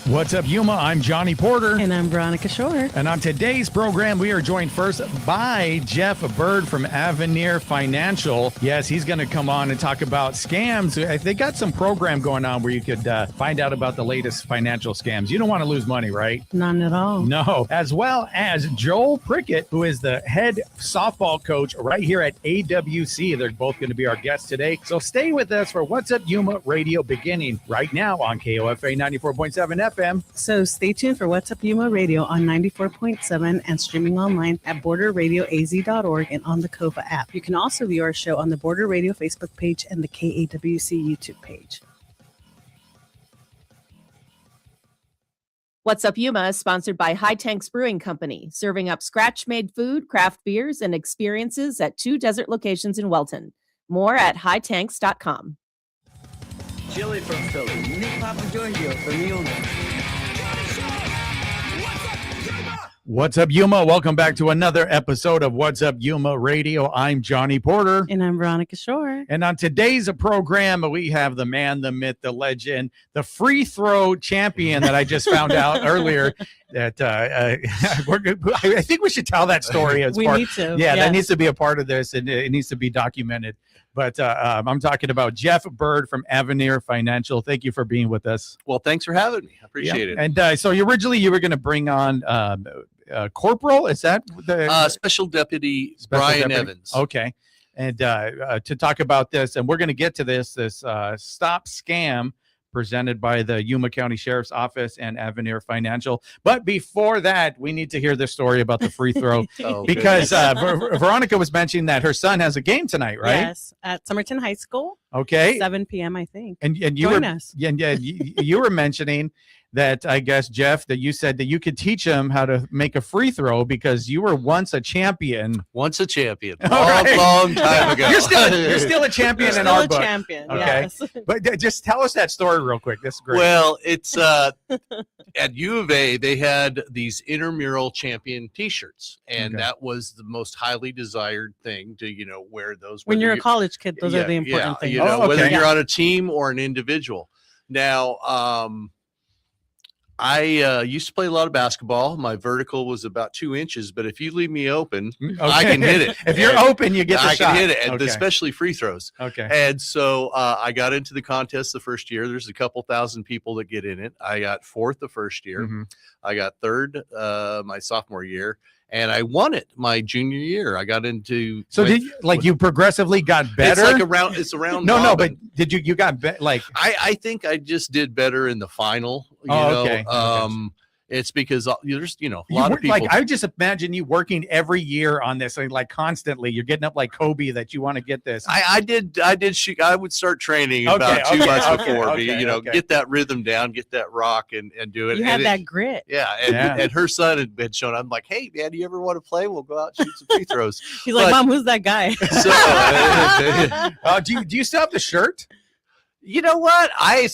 What's up, Yuma? I'm Johnny Porter. And I'm Veronica Shore. And on today's program, we are joined first by Jeff Byrd from Avenir Financial. Yes, he's going to come on and talk about scams. They got some program going on where you could find out about the latest financial scams. You don't want to lose money, right? None at all. No. As well as Joel Prickett, who is the head softball coach right here at AWC. They're both going to be our guests today. So stay with us for What's Up Yuma Radio, beginning right now on KOFA 94.7 FM. So stay tuned for What's Up Yuma Radio on 94.7 and streaming online at borderradioaz.org and on the KOFA app. You can also view our show on the Border Radio Facebook page and the KAWC YouTube page. What's Up Yuma is sponsored by High Tanks Brewing Company, serving up scratch-made food, craft beers, and experiences at 2 desert locations in Welton. More at hightanks.com. Chili from Philly, Nick Papa Giorgio from Yuma. What's up, Yuma? Welcome back to another episode of What's Up Yuma Radio. I'm Johnny Porter. And I'm Veronica Shore. And on today's program, we have the man, the myth, the legend, the free throw champion that I just found out earlier. That I think we should tell that story. As we part, need to. Yeah, yes. That needs to be a part of this, and it needs to be documented. But I'm talking about Jeff Byrd from Avenir Financial. Thank you for being with us. Well, thanks for having me. I appreciate it. And so originally you were going to bring on Corporal. Is that the Special Deputy Special Brian Deputy? Evans? Okay. And to talk about this, and we're going to get to this stop scam presented by the Yuma County Sheriff's Office and Avenir Financial. But before that, we need to hear the story about the free throw because Veronica was mentioning that her son has a game tonight, right? Yes, at Somerton High School. Okay. 7 p.m., I think. And you Join were us. you were mentioning that, I guess, Jeff, that you said that you could teach him how to make a free throw because you were once a champion. Once a champion. Right. Long time ago. You're still a champion in our book. Champion, Okay. yes. But just tell us that story real quick. This is great. Well, it's at U of A, they had these intramural champion T-shirts, and that was the most highly desired thing to, wear those. When you're a college kid, those are the important things. Whether you're on a team or an individual. Now, I used to play a lot of basketball. My vertical was about 2 inches, but if you leave me open, I can hit it. If you're open, you get the shot. I can hit it, and especially free throws. Okay. And so I got into the contest the first year. There's a couple thousand people that get in it. I got fourth the first year. Mm-hmm. I got third my sophomore year. And I won it my junior year. I got into. So you progressively got better? It's around. No, but did you got better? I think I just did better in the final. Okay. It's because there's a lot of people. I just imagine you working every year on this, like constantly. You're getting up like Kobe that you want to get this. I did shoot. I would start training about 2 months before get that rhythm down, get that rock, and do it. You had that grit. Yeah, and her son had been shown. I'm like, hey man, do you ever want to play? We'll go out and shoot some free throws. He's like, Mom, who's that guy? So, do you still have the shirt? You know what? I'm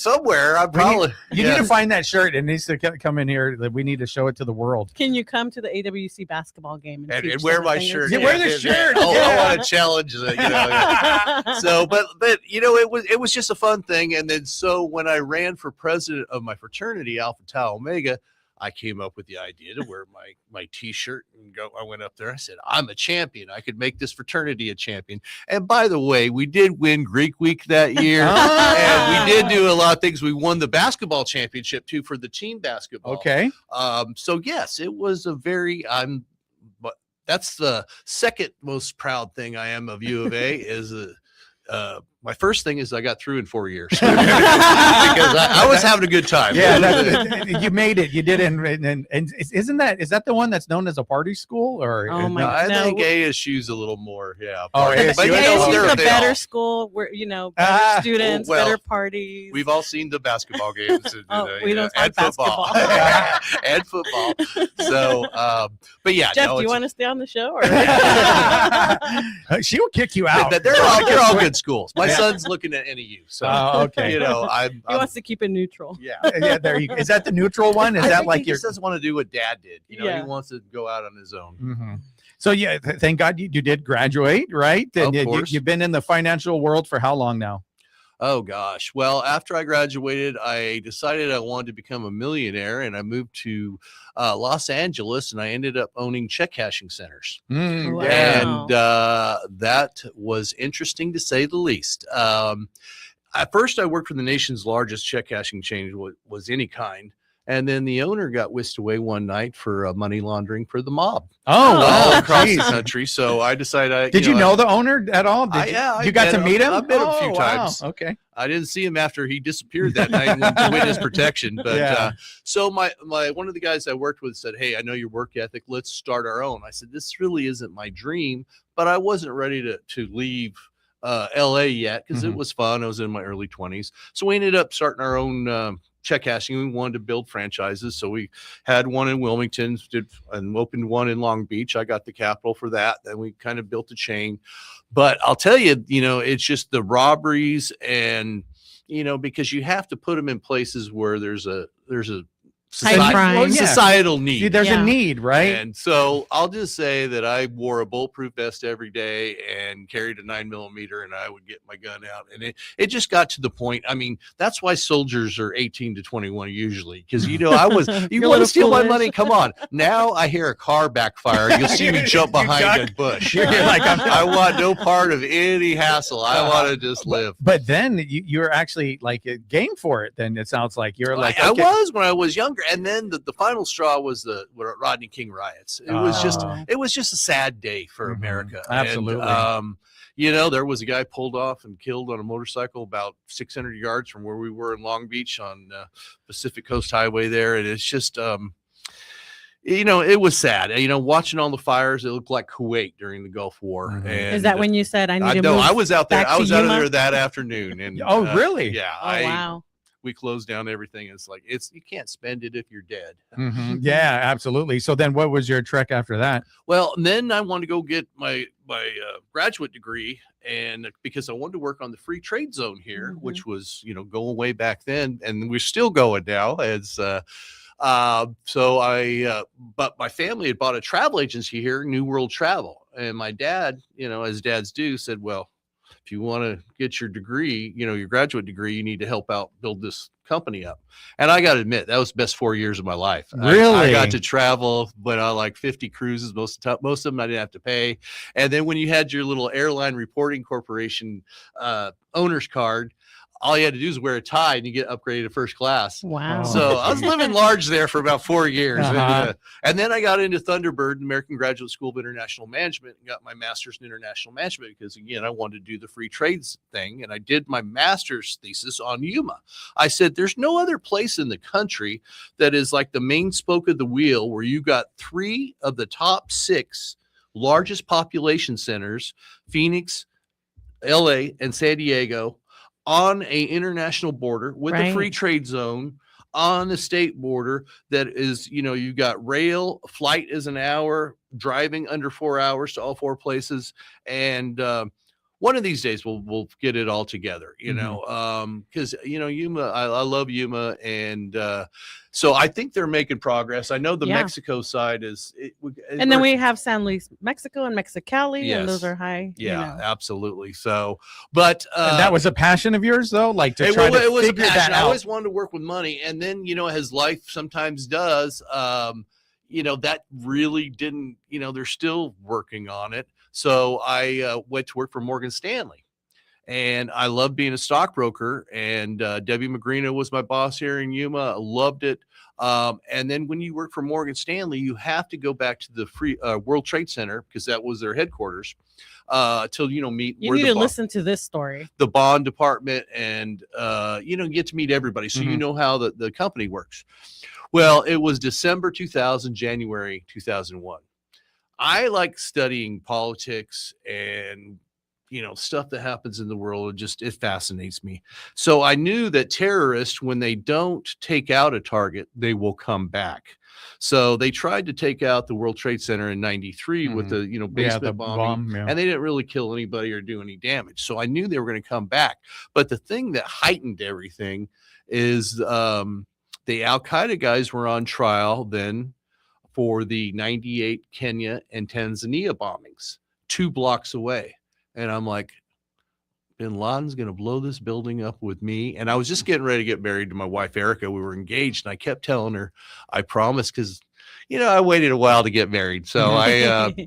probably. You need to find that shirt. It needs to come in here. That we need to show it to the world. Can you come to the AWC basketball game and wear my shirt? Yeah, wear the shirt. I want to challenge it. So, but it was just a fun thing. And then so when I ran for president of my fraternity, Alpha Tau Omega, I came up with the idea to wear my T-shirt and go. I went up there. I said, I'm a champion. I could make this fraternity a champion. And by the way, we did win Greek Week that year. And we did do a lot of things. We won the basketball championship too for the team basketball. Okay. So yes, it was but that's the second most proud thing I am of U of A is my first thing is I got through in 4 years because I was having a good time. Yeah, you made it. You did it. And is that the one that's known as a party school? Or I think ASU is a little more. Yeah. ASU is a better school where better students, better parties. We've all seen the basketball games. We don't talk basketball and football. So, but yeah, Jeff, do you want to stay on the show? Or? She'll kick you out. They're all good schools. My son's looking at NEU, so okay. He wants to keep it neutral. Yeah. There you go. Is that the neutral one? Is that like he just doesn't want to do what Dad did? He wants to go out on his own. Mm-hmm. So yeah, thank God you did graduate, right? And of course. You've been in the financial world for how long now? Oh gosh. Well, after I graduated, I decided I wanted to become a millionaire, and I moved to Los Angeles, and I ended up owning check cashing centers. Mm, Wow. yeah. And that was interesting to say the least. At first, I worked for the nation's largest check cashing chain was any kind. And then the owner got whisked away one night for money laundering for the mob Oh, Oh. all wow. across the Geez. country. So I decided, Did you know the owner at all? Yeah, you got to meet him? I've met him a few Oh, wow. times. Okay. I didn't see him after he disappeared that night and went to witness protection. But Yeah. so my one of the guys I worked with said, "Hey, I know your work ethic. Let's start our own." I said, "This really isn't my dream," but I wasn't ready to leave LA yet because it Mhm. was fun. I was in my early 20s. So we ended up starting our own check cashing. We wanted to build franchises. So we had one in Wilmington and opened one in Long Beach. I got the capital for that. Then we kind of built a chain. But I'll tell you, it's just the robberies and, because you have to put them in places where there's a crime. Well, yeah. societal need. See, there's Yeah. a need, right? And so I'll just say that I wore a bulletproof vest every day and carried a 9mm, and I would get my gun out. And it just got to the point. I mean, that's why soldiers are 18 to 21 usually. Because, you You're want a to little steal my foolish. money? Come on. Now I hear a car backfire. You'll see me jump You behind a duck. bush. You're like, I want no part of any hassle. I want to just live. But then you're actually like game for it. Then it sounds like you're like, I okay. was when I was younger, and then the final straw was the Rodney King riots. It was just a sad day for Mhm. America. Absolutely. And, there was a guy pulled off and killed on a motorcycle about 600 yards from where we were in Long Beach on Pacific Coast Highway there, and it's just it was sad. Watching all the fires, it looked like Kuwait during the Gulf War. Mhm. And Is that when you said I need to no, move? I was out there. back I to was out of Yuma? there that afternoon. And Oh, really? Yeah. Oh, wow. We closed down everything. It's like you can't spend it if you're dead. Mhm. Yeah, absolutely. So then what was your trek after that? Well, and then I wanted to go get my graduate degree, and because I wanted to work on the free trade zone here, Mhm. which was going way back then, and we're still going now. As but my family had bought a travel agency here, New World Travel, and my dad, as dads do, said, "Well, if you want to get your degree, your graduate degree, you need to help out build this company up." And I got to admit, that was the best 4 years of my life. Really? I got to travel, went on like 50 cruises. Most of them I didn't have to pay. And then when you had your little airline reporting corporation owner's card, all you had to do is wear a tie and you get upgraded to first class. Wow. So I was living large there for about 4 years. Uh-huh. And then I got into Thunderbird, American Graduate School of International Management, and got my master's in international management because, again, I wanted to do the free trades thing. And I did my master's thesis on Yuma. I said, there's no other place in the country that is like the main spoke of the wheel where you got 3 of the top 6 largest population centers, Phoenix, LA, and San Diego, on a international border with a free Right. trade zone on the state border that is, you got rail, flight is an hour, driving under 4 hours to all 4 places. And one of these days we'll get it all together, because, Yuma, I love Yuma. And so I think they're making progress. I know the Yeah. Mexico side And then we have San Luis, Mexico, and Mexicali, Yes. and those are high. yeah, absolutely. So, but And that was a passion of yours, though, like to it, try wa- to it was a figure that passion. I out. always wanted to work with money, and then as life sometimes does, that really didn't. They're still working on it. So I went to work for Morgan Stanley, and I loved being a stockbroker. And Debbie Magrino was my boss here in Yuma. I loved it. And then when you work for Morgan Stanley, you have to go back to the free World Trade Center because that was their headquarters. Till meet You where need the to bo- listen to this story. the bond department, and get to meet everybody, so you Mhm. know how the company works. Well, it was December 2000, January 2001. I like studying politics and stuff that happens in the world. It fascinates me. So I knew that terrorists, when they don't take out a target, they will come back. So they tried to take out the World Trade Center in 93 with the basement the bombing, bomb, yeah. and they didn't really kill anybody or do any damage. So I knew they were going to come back. But the thing that heightened everything is the Al Qaeda guys were on trial then for the 98 Kenya and Tanzania bombings 2 blocks away. And I'm like, bin Laden's going to blow this building up with me. And I was just getting ready to get married to my wife, Erica. We were engaged, and I kept telling her, I promise, because, I waited a while to get married. So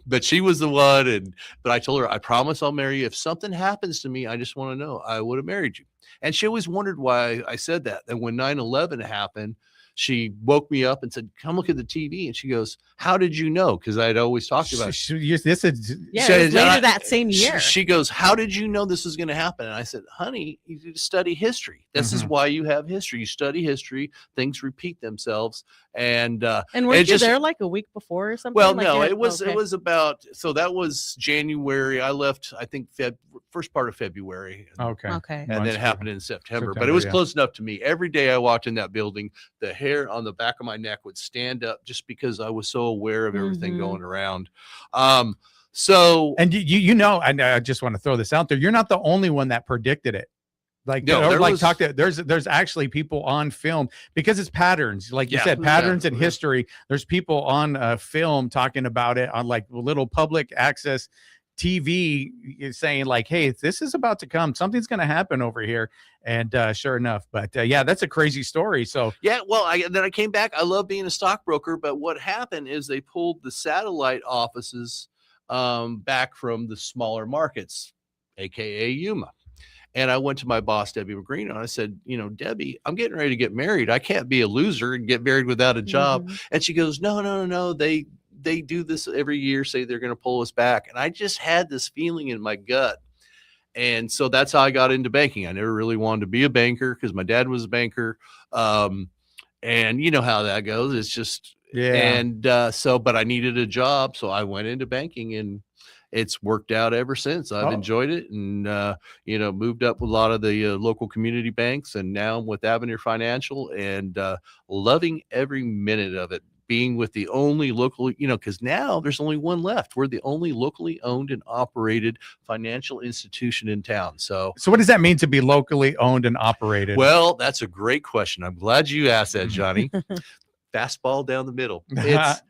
but she was the one. But I told her, I promise I'll marry you. If something happens to me, I just want to know I would have married you. And she always wondered why I said that. And when 9/11 happened, she woke me up and said, come look at the TV. And she goes, how did you know? Because I had always talked about it. This is it was later that same year. She goes, how did you know this was going to happen? And I said, honey, you study history. This is why you have history. You study history. Things repeat themselves. And weren't you there like a week before or something? Well, like no, it was about, so that was January. I left, I think, first part of February. Okay. And then it happened in September. But it was close enough to me. Every day I walked in that building, the hair on the back of my neck would stand up just because I was so aware of everything going around. So, and and I just want to throw this out there. You're not the only one that predicted it. Like, there's actually people on film, because it's patterns. Like you said, patterns in history. There's people on film talking about it on like little public access TV, saying like, hey, this is about to come. Something's going to happen over here. And sure enough, but that's a crazy story. So then I came back. I love being a stockbroker, but what happened is they pulled the satellite offices back from the smaller markets, aka Yuma. And I went to my boss, Debbie McGreen, and I said, Debbie, I'm getting ready to get married. I can't be a loser and get married without a job. And she goes, no. They do this every year, say they're going to pull us back. And I just had this feeling in my gut. And so that's how I got into banking. I never really wanted to be a banker because my dad was a banker. And you know how that goes. It's just, and but I needed a job. So I went into banking, and it's worked out ever since. I've enjoyed it, and moved up with a lot of the local community banks, and now I'm with Avenir Financial, and loving every minute of it. Being with the only local, because now there's only one left. We're the only locally owned and operated financial institution in town. So what does that mean to be locally owned and operated? Well, that's a great question. I'm glad you asked that, Johnny. Fastball down the middle. It's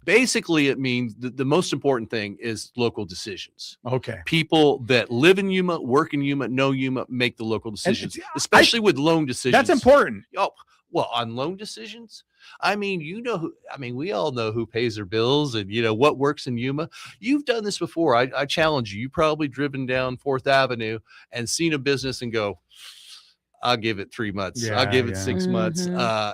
basically, it means the most important thing is local decisions. Okay. People that live in Yuma, work in Yuma, know Yuma, make the local decisions, especially with loan decisions. That's important. Oh, well, on loan decisions, we all know who pays their bills and, what works in Yuma. You've done this before. I challenge you. You've probably driven down 4th Avenue and seen a business and go, I'll give it 3 months. I'll give it 6 months.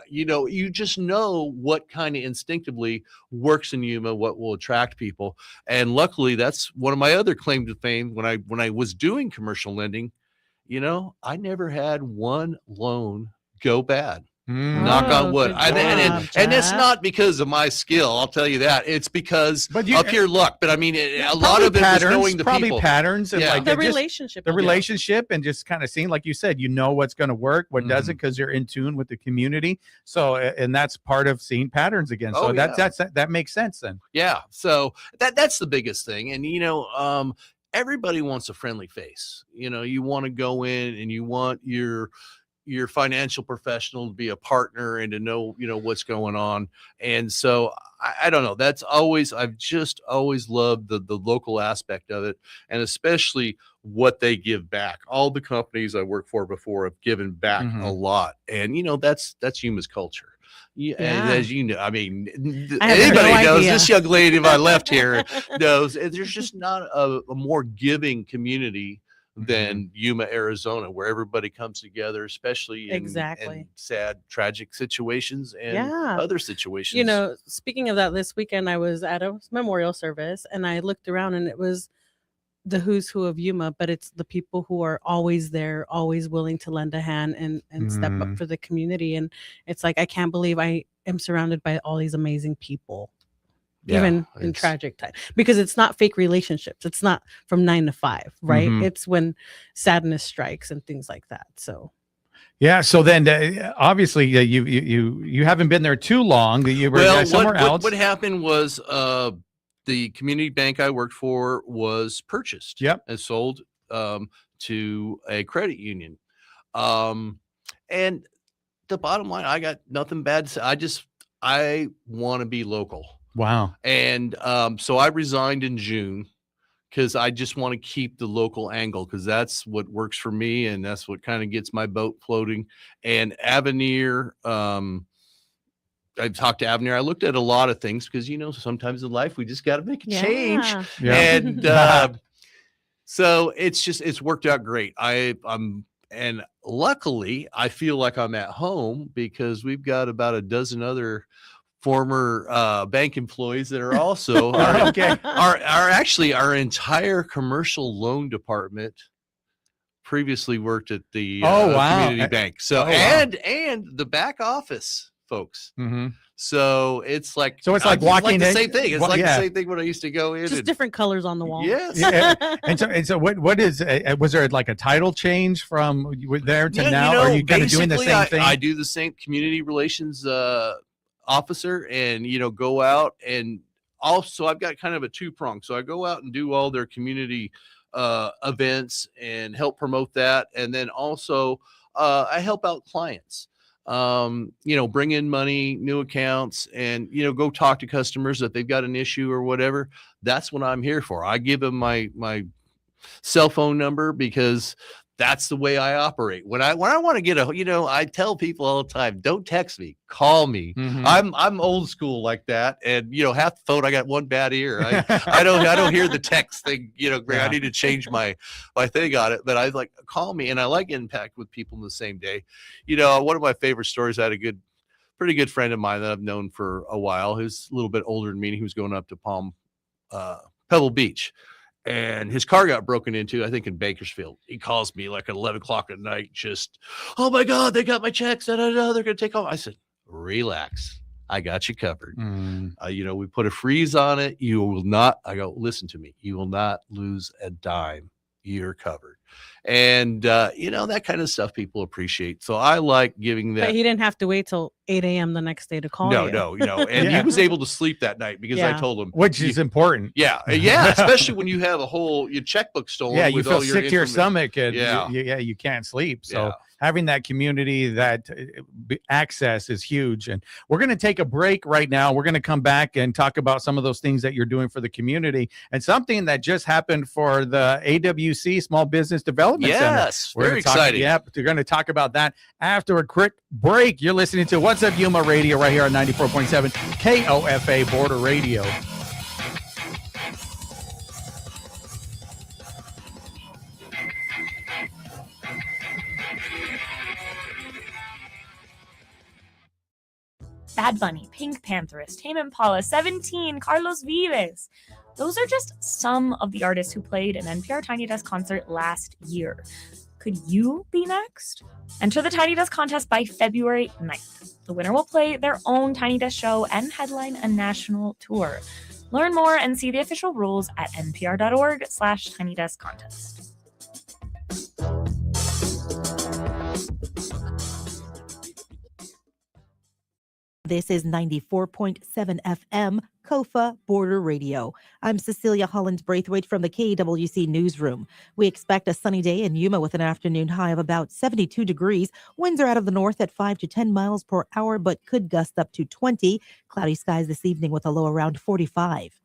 You just know what kind of instinctively works in Yuma, what will attract people. And luckily, that's one of my other claim to fame. When I was doing commercial lending, I never had one loan go bad. Knock on wood. And it's not because of my skill. I'll tell you that. It's because of pure luck. But a lot of it was knowing the people. Patterns and like the relationship. The relationship, and just kind of seeing, like you said, what's going to work, what doesn't, because you're in tune with the community. So, and that's part of seeing patterns again. So that makes sense then. Yeah. So that's the biggest thing. And everybody wants a friendly face. You want to go in and you want your financial professional to be a partner and to know, what's going on. And so I don't know, I've just always loved the local aspect of it, and especially what they give back. All the companies I worked for before have given back a lot. And, that's Yuma's culture. Yeah. And as you know, anybody knows, this young lady, if I left here, knows there's just not a more giving community than Yuma, Arizona, where everybody comes together, especially in sad, tragic situations and other situations. Speaking of that, this weekend I was at a memorial service, and I looked around, and it was the who's who of Yuma, but it's the people who are always there, always willing to lend a hand and step up for the community. And it's like, I can't believe I am surrounded by all these amazing people. Even in tragic time, because it's not fake relationships. It's not from 9 to 5, right? It's when sadness strikes and things like that. So, So then, obviously, you haven't been there too long. You were somewhere else. What happened was the community bank I worked for was purchased. And sold to a credit union. And the bottom line, I got nothing bad to say. I want to be local. Wow. And so I resigned in June, because I just want to keep the local angle, because that's what works for me, and that's what kind of gets my boat floating. And Avenir, I've talked to Avenir. I looked at a lot of things because, sometimes in life we just got to make a change. Yeah. And so it's worked out great. And luckily I feel like I'm at home because we've got about a dozen other former bank employees that are also actually our entire commercial loan department previously worked at the community bank. So and the back office folks. Mm-hmm. So it's like walking the same thing. It's the same thing when I used to go in. Just different colors on the wall. Yes. Yeah. And so what is was there like a title change from there to now? Or are you kind of doing the same thing? I do the same community relations officer, and go out, and also I've got kind of a two-prong. So I go out and do all their community events and help promote that, and then also I help out clients. Bring in money, new accounts, and go talk to customers that they've got an issue or whatever. That's what I'm here for. I give them my cell phone number because that's the way I operate. When I want to get I tell people all the time, don't text me, call me. Mm-hmm. I'm old school like that. And half the phone, I got one bad ear. I don't hear the text thing, Greg. I need to change my thing on it. But I like, call me, and I like impact with people in the same day. One of my favorite stories, I had a pretty good friend of mine that I've known for a while, who's a little bit older than me. He was going up to Pebble Beach. And his car got broken into, I think, in Bakersfield. He calls me like at 11 o'clock at night, just, oh my God, they got my checks. They're going to take off. I said, relax. I got you covered. We put a freeze on it. You will not, I go, listen to me. You will not lose a dime. You're covered. And, that kind of stuff people appreciate. So I like giving that. But he didn't have to wait till 8 a.m. the next day to call you. No. And he was able to sleep that night because I told him. Which is important. Yeah. Especially when you have your checkbook stolen. Yeah, you with feel all your sick to your stomach and Yeah. you can't sleep. So having that community, that access is huge. And we're going to take a break right now. We're going to come back and talk about some of those things that you're doing for the community, and something that just happened for the AWC Small Business Development Center. Yes, very exciting. Yep, we're going to talk about that after a quick break. You're listening to What's Up Yuma Radio right here on 94.7 KOFA Border Radio. Bad Bunny, Pink Pantherist, Tame Impala, 17, Carlos Vives. Those are just some of the artists who played an NPR Tiny Desk concert last year. Could you be next? Enter the Tiny Desk contest by February 9th. The winner will play their own Tiny Desk show and headline a national tour. Learn more and see the official rules at npr.org/tinydeskcontest. This is 94.7 FM, KOFA Border Radio. I'm Cecilia Hollins-Braithwaite from the KWC Newsroom. We expect a sunny day in Yuma with an afternoon high of about 72 degrees. Winds are out of the north at 5 to 10 miles per hour, but could gust up to 20. Cloudy skies this evening with a low around 45.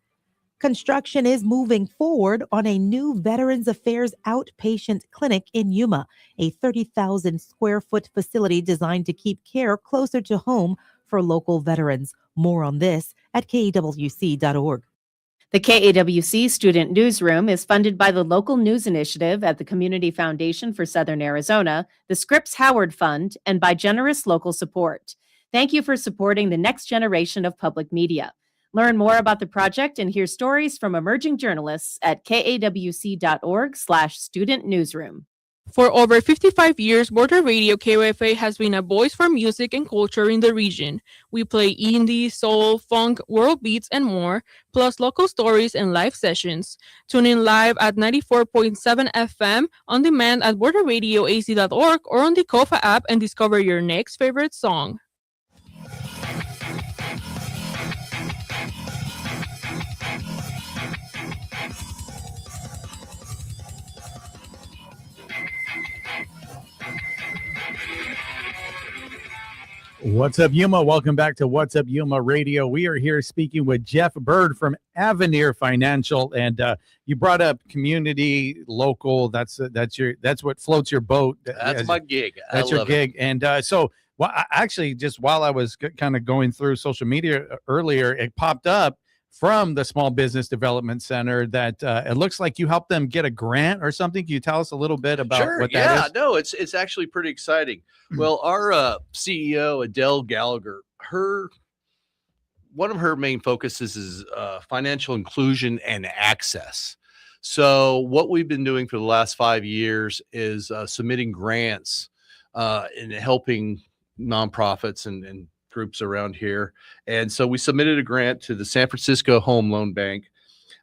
Construction is moving forward on a new Veterans Affairs outpatient clinic in Yuma, a 30,000 square foot facility designed to keep care closer to home for local veterans. More on this at KWC.org. The KAWC Student Newsroom is funded by the Local News Initiative at the Community Foundation for Southern Arizona, the Scripps Howard Fund, and by generous local support. Thank you for supporting the next generation of public media. Learn more about the project and hear stories from emerging journalists at kawc.org/student newsroom. For over 55 years, Border Radio KOFA has been a voice for music and culture in the region. We play indie, soul, funk, world beats, and more, plus local stories and live sessions. Tune in live at 94.7 FM, on demand at borderradioaz.org or on the KOFA app and discover your next favorite song. What's up, Yuma? Welcome back to What's Up, Yuma Radio. We are here speaking with Jeff Byrd from Avenir Financial, and you brought up community, local. That's what floats your boat. That's my gig. That's your gig. And so, actually, just while I was kind of going through social media earlier, it popped up from the Small Business Development Center that it looks like you helped them get a grant or something. Can you tell us a little bit about what that is? No, it's actually pretty exciting. Well, our CEO, Adele Gallagher, one of her main focuses is financial inclusion and access. So what we've been doing for the last 5 years is submitting grants and helping nonprofits and groups around here. And so we submitted a grant to the San Francisco Home Loan Bank.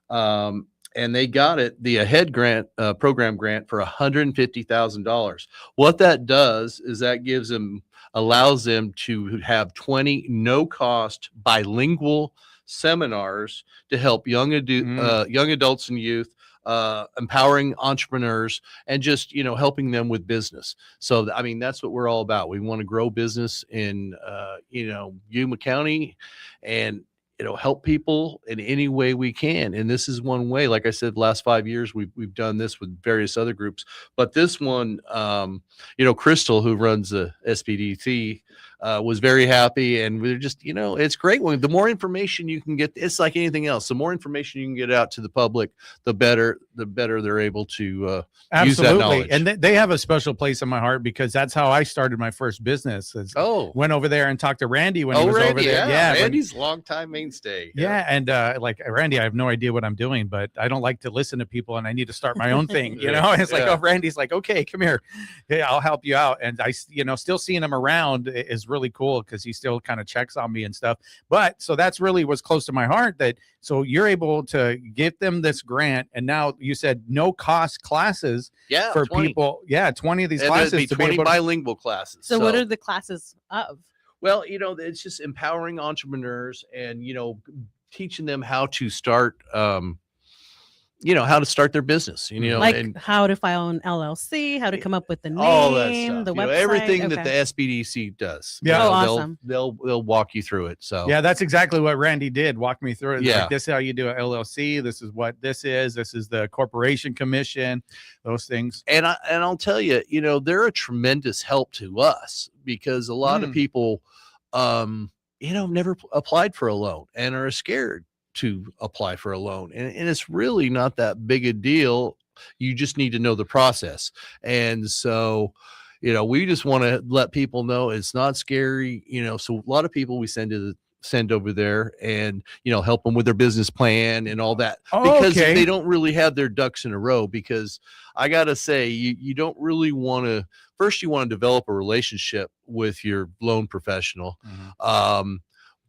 And they got it, the AHEAD grant, program grant, for $150,000. What that does is that allows them to have 20 no-cost bilingual seminars to help young adults and youth, empowering entrepreneurs, and just helping them with business. So I mean, that's what we're all about. We want to grow business in Yuma County, and help people in any way we can. And this is one way. Like I said, the last 5 years we've done this with various other groups, but this one, Crystal, who runs the SBDC, was very happy, and we're just, it's great. When the more information you can get, it's like anything else. The more information you can get out to the public, the better they're able to use that knowledge. And they have a special place in my heart, because that's how I started my first business. Went over there and talked to Randy when he was over there. Yeah, Randy's longtime mainstay. Yeah, and like Randy, I have no idea what I'm doing, but I don't like to listen to people, and I need to start my own thing. It's like, oh, Randy's like, okay, come here, hey, I'll help you out. And I, still seeing him around is really cool, because he still kind of checks on me and stuff. But so that's really what's close to my heart. That so you're able to get them this grant, and now you said no cost classes for 20 people. Yeah, 20 of these classes. Be 20 bilingual classes. So what are the classes of? Well, it's just empowering entrepreneurs and teaching them how to start how to start their business, and how to file an LLC, how to come up with the name, all that stuff, the website, everything that the SBDC does. Yeah. Awesome. They'll walk you through it. So yeah, that's exactly what Randy did. Walk me through it. Yeah. Like, this is how you do an LLC. This is what this is. This is the corporation commission, those things. And I'll tell you, they're a tremendous help to us, because a lot of people, never applied for a loan and are scared to apply for a loan, and it's really not that big a deal. You just need to know the process. And so we just want to let people know it's not scary. So a lot of people we send over there and help them with their business plan and all that, because they don't really have their ducks in a row. Because I gotta say, you don't really want to, first you want to develop a relationship with your loan professional.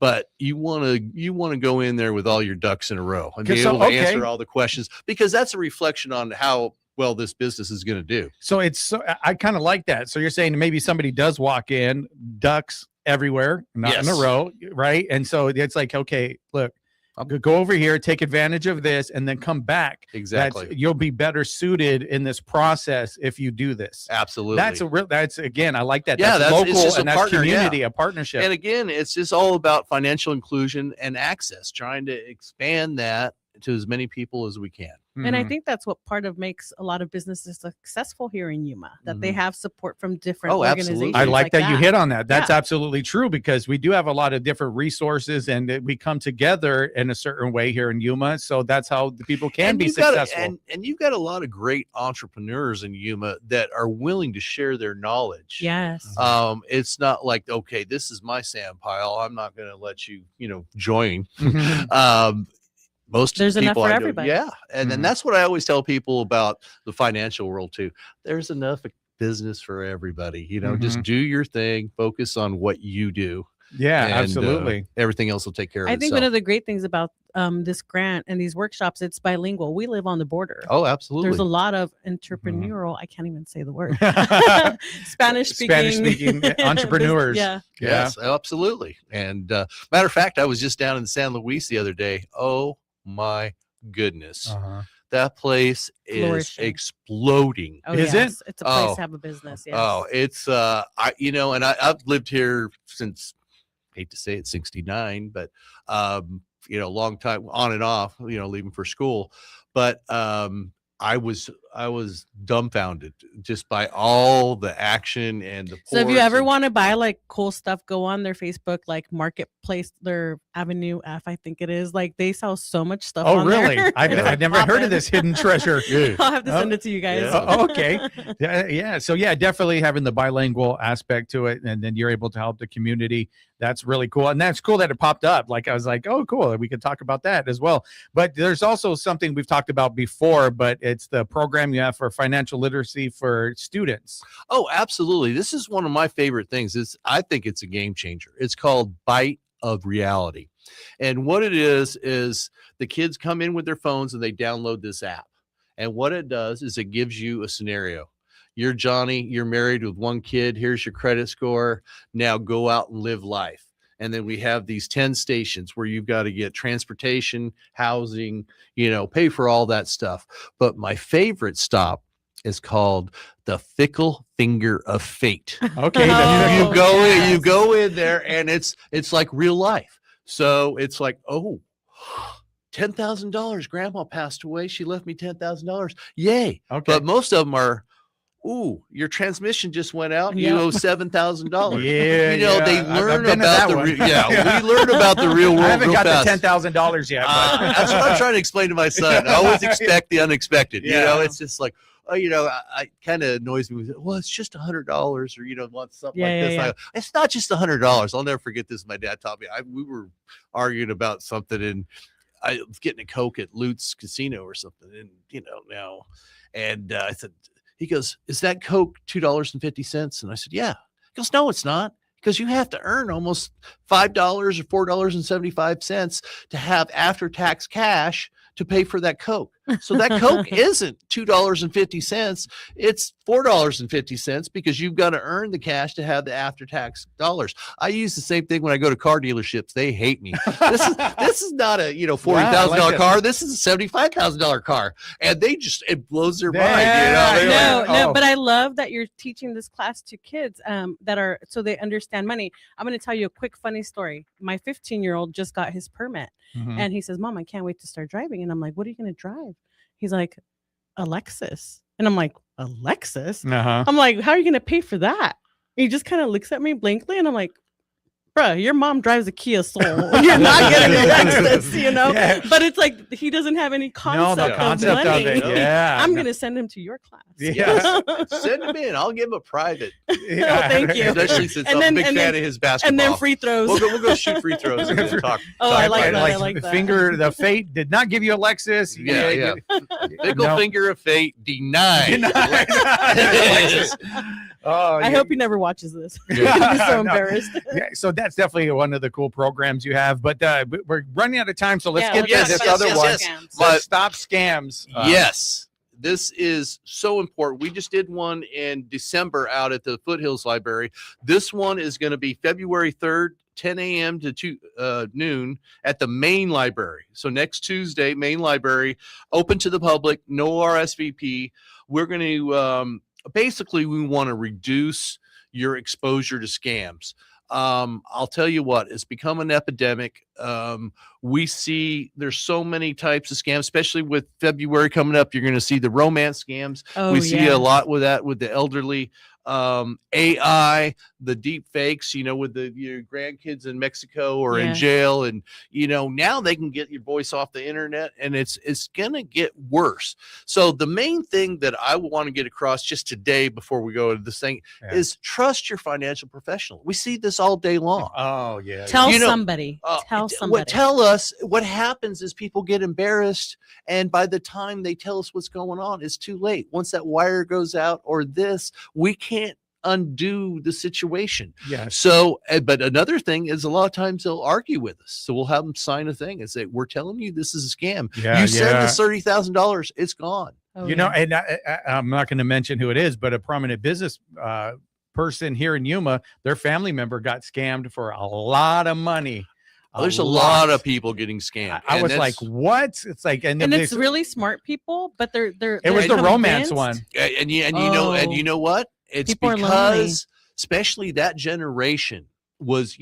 But you want to go in there with all your ducks in a row and be able to answer all the questions, because that's a reflection on how well this business is going to do. So I kind of like that. So you're saying maybe somebody does walk in, ducks everywhere, not in a row, right? And so it's like, okay, look, I'll go over here, take advantage of this, and then come back. Exactly. You'll be better suited in this process if you do this. Absolutely. That's again, I like that. Yeah, that's local, and that's partner, community, a partnership. And again, it's just all about financial inclusion and access, trying to expand that to as many people as we can. And I think that's what part of makes a lot of businesses successful here in Yuma, that they have support from different organizations. I like that you hit on that. That's absolutely true, because we do have a lot of different resources, and we come together in a certain way here in Yuma. So that's how the people can be successful. And you've got a lot of great entrepreneurs in Yuma that are willing to share their knowledge. Yes. It's not like, okay, this is my sand pile, I'm not going to let you, join. There's enough for everybody. Yeah. And then that's what I always tell people about the financial world too. There's enough business for everybody. Just do your thing, focus on what you do. Yeah, and, absolutely. Everything else will take care of itself. I think one of the great things about this grant and these workshops, it's bilingual. We live on the border. Oh, absolutely. There's a lot of entrepreneurial, I can't even say the word, Spanish speaking entrepreneurs. Yeah. Yes, absolutely. And matter of fact, I was just down in San Luis the other day. Oh my goodness. that place is Flourishing. exploding. Oh, Is yes. It's a place Oh. to have a business. Yes. Oh, it's and I've lived here since, hate to say it, 69, but long time on and off, leaving for school. But I was dumbfounded just by all the action and the So if you ports ever and- want to buy like cool stuff, go on their Facebook like marketplace, their Avenue F, I think it is. Like they sell so much stuff. Oh, on really? there. I've never heard of this hidden treasure. I'll have to send it to you guys. Yeah. Oh, okay. Yeah. So yeah, definitely having the bilingual aspect to it, and then you're able to help the community. That's really cool. And that's cool that it popped up. Like I was like, oh, cool. We could talk about that as well. But there's also something we've talked about before, but it's the program you have for financial literacy for students. Oh, absolutely. This is one of my favorite things. I think it's a game changer. It's called Bite of Reality. And what it is the kids come in with their phones and they download this app. And what it does is it gives you a scenario. You're Johnny, you're married with one kid. Here's your credit score. Now go out and live life. And then we have these 10 stations where you've got to get transportation, housing, pay for all that stuff. But my favorite stop is called the Fickle Finger of Fate. Okay. Oh, You go in there and it's like real life. So it's like, oh, $10,000. Grandma passed away. She left me $10,000. Yay. Okay. But most of them are, ooh, your transmission just went out. Yep. You owe $7,000. Yeah, they I've learn been to about that the one. we learn about the real world. I haven't real got fast. the $10,000 yet. But That's what I'm trying to explain to my son. I always expect the unexpected. Yeah. It's just like, I kind of annoys me with, well, it's just $100, or want something Yeah, like yeah, this. yeah. It's not just $100. I'll never forget this. My dad taught me. We were arguing about something, and I was getting a Coke at Lutz Casino or something, and now, and I said, he goes, "Is that Coke $2.50?" And I said, "Yeah." He goes, "No, it's not, because you have to earn almost $5 or $4.75 to have after-tax cash to pay for that Coke. So that Coke isn't $2.50. It's $4.50 because you've got to earn the cash to have the after-tax dollars. I use the same thing when I go to car dealerships. They hate me. This is not a $40,000 car. This is a $75,000 car, and it blows their mind. They're like, No, but I love that you're teaching this class to kids so they understand money. I'm going to tell you a quick funny story. My 15-year-old just got his permit, and he says, "Mom, I can't wait to start driving." And I'm like, "What are you going to drive?" He's like, "A Lexus." And I'm like, "A Lexus?" Uh-huh. I'm like, "How are you going to pay for that?" He just kind of looks at me blankly, and I'm like, "Bruh, your mom drives a Kia Soul. You're not getting a Lexus, Yeah. But it's like he doesn't have any concept, concept of money. of it. Yeah. I'm gonna send him to your class. Yeah. Send him in. I'll give him a private. Thank you. Especially since And I'm then- a big and fan then- of his basketball. And then free throws. We'll go shoot free throws and then talk. Oh, I talk like about that. it. I like that. Finger, the fate did not give you a Lexus. Yeah. Fickle No. finger of fate denied. Oh, I yeah. hope he never watches this. Yeah. I'm so No. embarrassed. Yeah, so that's definitely one of the cool programs you have. But we're running out of time, so let's Yeah, get let's to yes, this talk about other yes, one. yes. scams. So But- stop scams. Yes. This is so important. We just did one in December out at the Foothills Library. This one is going to be February 3rd, 10 a.m. to noon at the main library. So next Tuesday, main library, open to the public, no RSVP. We're going to basically, we want to reduce your exposure to scams. I'll tell you what, it's become an epidemic. We see there's so many types of scams, especially with February coming up. You're going to see the romance scams. Oh, We see yeah. a lot with that, with the elderly. AI, the deep fakes, with your grandkids in Mexico or in Yeah. jail, and now they can get your voice off the internet, and it's gonna get worse. So the main thing that I want to get across just today before we go into this thing is trust your financial professional. We see this all day long. Oh, yeah. Tell You know, somebody. Tell somebody. Tell us what happens is people get embarrassed, and by the time they tell us what's going on, it's too late. Once that wire goes out or this, we can't undo the situation. Yes. So, but another thing is a lot of times they'll argue with us. So we'll have them sign a thing and say, "We're telling you this is a scam. Yeah, You send yeah. us $30,000, it's gone." Oh, You yeah. know, and I'm not going to mention who it is, but a prominent business person here in Yuma, their family member got scammed for a lot of money. There's a lot of people getting scammed. I and was that's- like, what? It's like, And it's really smart people, but they're it was the they're romance convinced. one. and you know what? It's People are lonely. because especially that generation was,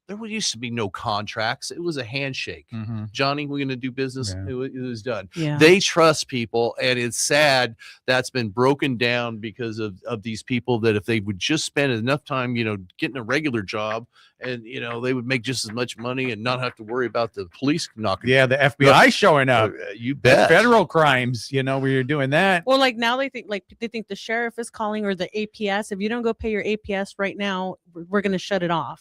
there used to be no contracts. It was a handshake. Mhm. Johnny, we're going to do business. Yeah. It was done. Yeah. They trust people, and it's sad that's been broken down because of these people that if they would just spend enough time, getting a regular job, and they would make just as much money and not have to worry about the police knocking. Yeah, the FBI showing up. You That's bet. federal crimes, where you're doing that. Well, like now they think the sheriff is calling or the APS. If you don't go pay your APS right now, we're going to shut it off.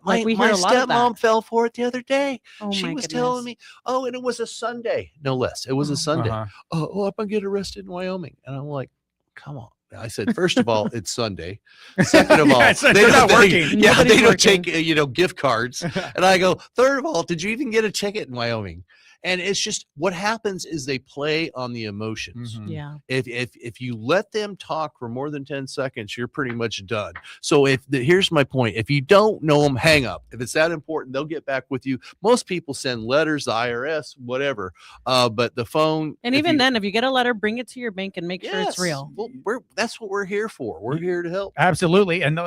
Like, we hear my a lot of stepmom that. fell for it the other day. Oh She my was goodness. telling me, and it was a Sunday, no less. It was a Sunday. Uh-huh. I'm gonna get arrested in Wyoming, and I'm like, come on. I said, first of all, it's Sunday. Second of all, Yeah, so they're not working. Yeah, Nobody's they don't working. take gift cards. And I go, third of all, did you even get a ticket in Wyoming? And it's just what happens is they play on the emotions. Mhm. Yeah. If you let them talk for more than 10 seconds, you're pretty much done. So here's my point. If you don't know them, hang up. If it's that important, they'll get back with you. Most people send letters, the IRS, whatever. But the phone. And even then, if you get a letter, bring it to your bank and make sure it's Yes. real. Well, that's what we're here for. We're here to help. Absolutely. And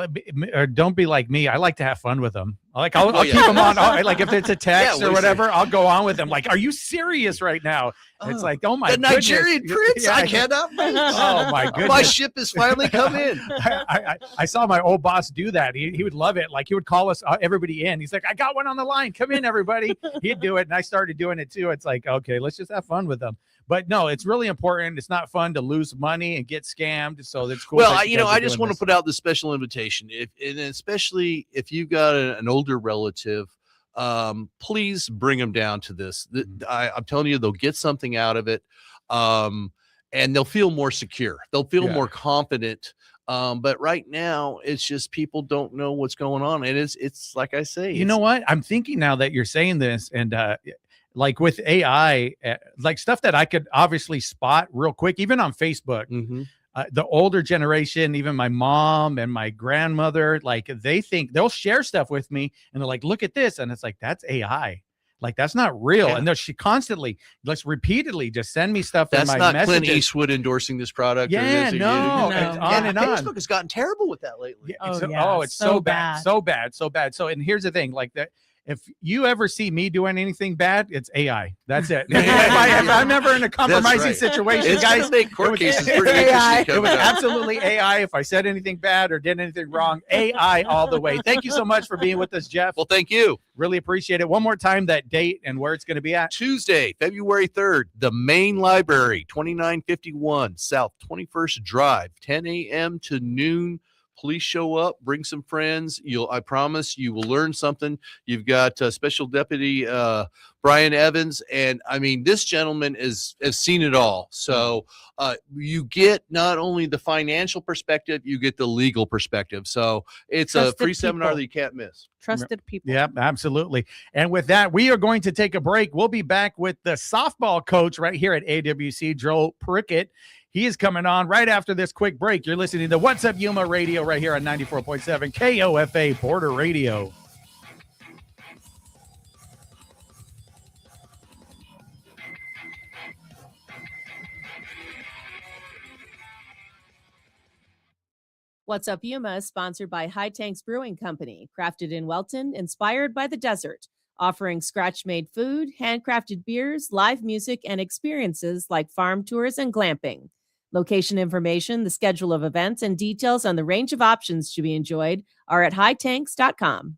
don't be like me. I like to have fun with them. I'll Oh, keep yeah. them on. Like if it's a text Yeah, or we whatever, I'll go on with them. Like, are you serious right now? It's like, oh my the goodness. Nigerian prince. Yeah, I cannot wait. Oh my goodness. My ship has finally come in. I saw my old boss do that. He would love it. Like he would call us everybody in. He's like, I got one on the line. Come in, everybody. He'd do it, and I started doing it too. It's like, okay, let's just have fun with them. But no, it's really important. It's not fun to lose money and get scammed. So that's cool. Well, that you guys are I just doing want to this. put out the special invitation. And especially if you've got an older relative, please bring them down to this. I'm telling you, they'll get something out of it, and they'll feel more secure. They'll feel more confident. But right now, it's just people don't know what's going on, and it's like I say. You know what? I'm thinking now that you're saying this, and like with AI, like stuff that I could obviously spot real quick, even on Facebook. Mhm. The older generation, even my mom and my grandmother, like they think they'll share stuff with me, and they're like, "Look at this," and it's like that's AI. Like that's not real. Yeah. And she constantly, like repeatedly, just send me stuff. That's in my not Clint messages. Eastwood endorsing this product. Yeah, or this, or no, No. it's on and on. Facebook has gotten terrible with that lately. Yeah, it's Oh, yeah, it's so so bad, so bad, so bad. So, and here's the thing, like that. If you ever see me doing anything bad, it's AI. That's it. if I'm ever in a compromising right. situation, It's guys, gonna make it court was cases AI. pretty interesting It coming was up. absolutely AI. If I said anything bad or did anything wrong, AI all the way. Thank you so much for being with us, Jeff. Well, thank you. Really appreciate it. One more time, that date and where it's going to be at. Tuesday, February 3rd, the main library, 2951 South 21st Drive, 10 a.m. to noon. Please show up, bring some friends. I promise you will learn something. You've got Special Deputy Brian Evans, and I mean, this gentleman has seen it all. So you get not only the financial perspective, you get the legal perspective. So it's a Trusted free seminar people. that you can't miss. Trusted people. Yeah, absolutely. And with that, we are going to take a break. We'll be back with the softball coach right here at AWC, Joe Prickett. He is coming on right after this quick break. You're listening to What's Up Yuma Radio right here on 94.7 KOFA Border Radio. What's Up Yuma is sponsored by High Tanks Brewing Company, crafted in Welton, inspired by the desert, offering scratch-made food, handcrafted beers, live music, and experiences like farm tours and glamping. Location information, the schedule of events, and details on the range of options to be enjoyed are at hightanks.com.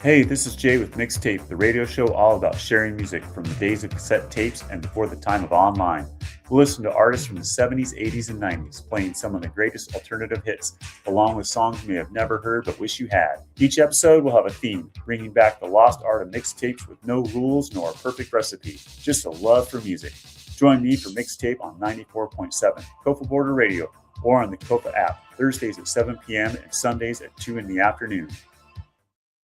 Hey, this is Jay with Mixtape, the radio show all about sharing music from the days of cassette tapes and before the time of online. We'll listen to artists from the 70s, 80s, and 90s playing some of the greatest alternative hits, along with songs you may have never heard but wish you had. Each episode will have a theme, bringing back the lost art of mixtapes with no rules nor a perfect recipe, just a love for music. Join me for Mixtape on 94.7 Kofa Border Radio or on the Kofa app, Thursdays at 7 p.m. and Sundays at 2 in the afternoon.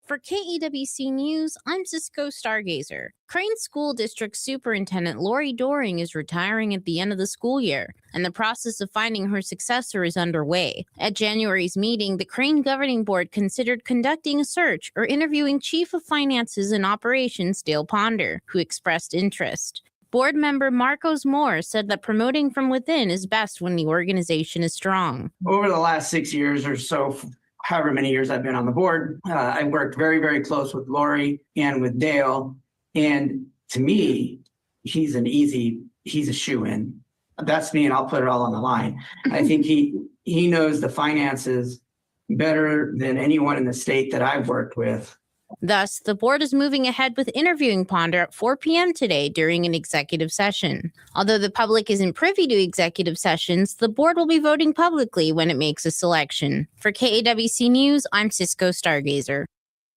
For KEWC News, I'm Cisco Stargazer. Crane School District Superintendent Lori Doring is retiring at the end of the school year, and the process of finding her successor is underway. At January's meeting, the Crane Governing Board considered conducting a search or interviewing Chief of Finances and Operations Dale Ponder, who expressed interest. Board member Marcos Moore said that promoting from within is best when the organization is strong. Over the last 6 years or so, however many years I've been on the board, I worked very, very close with Lori and with Dale. And to me, he's a shoo-in. That's me, and I'll put it all on the line. I think he knows the finances better than anyone in the state that I've worked with. Thus, the board is moving ahead with interviewing Ponder at 4 p.m. today during an executive session. Although the public isn't privy to executive sessions, the board will be voting publicly when it makes a selection. For KAWC News, I'm Cisco Stargazer.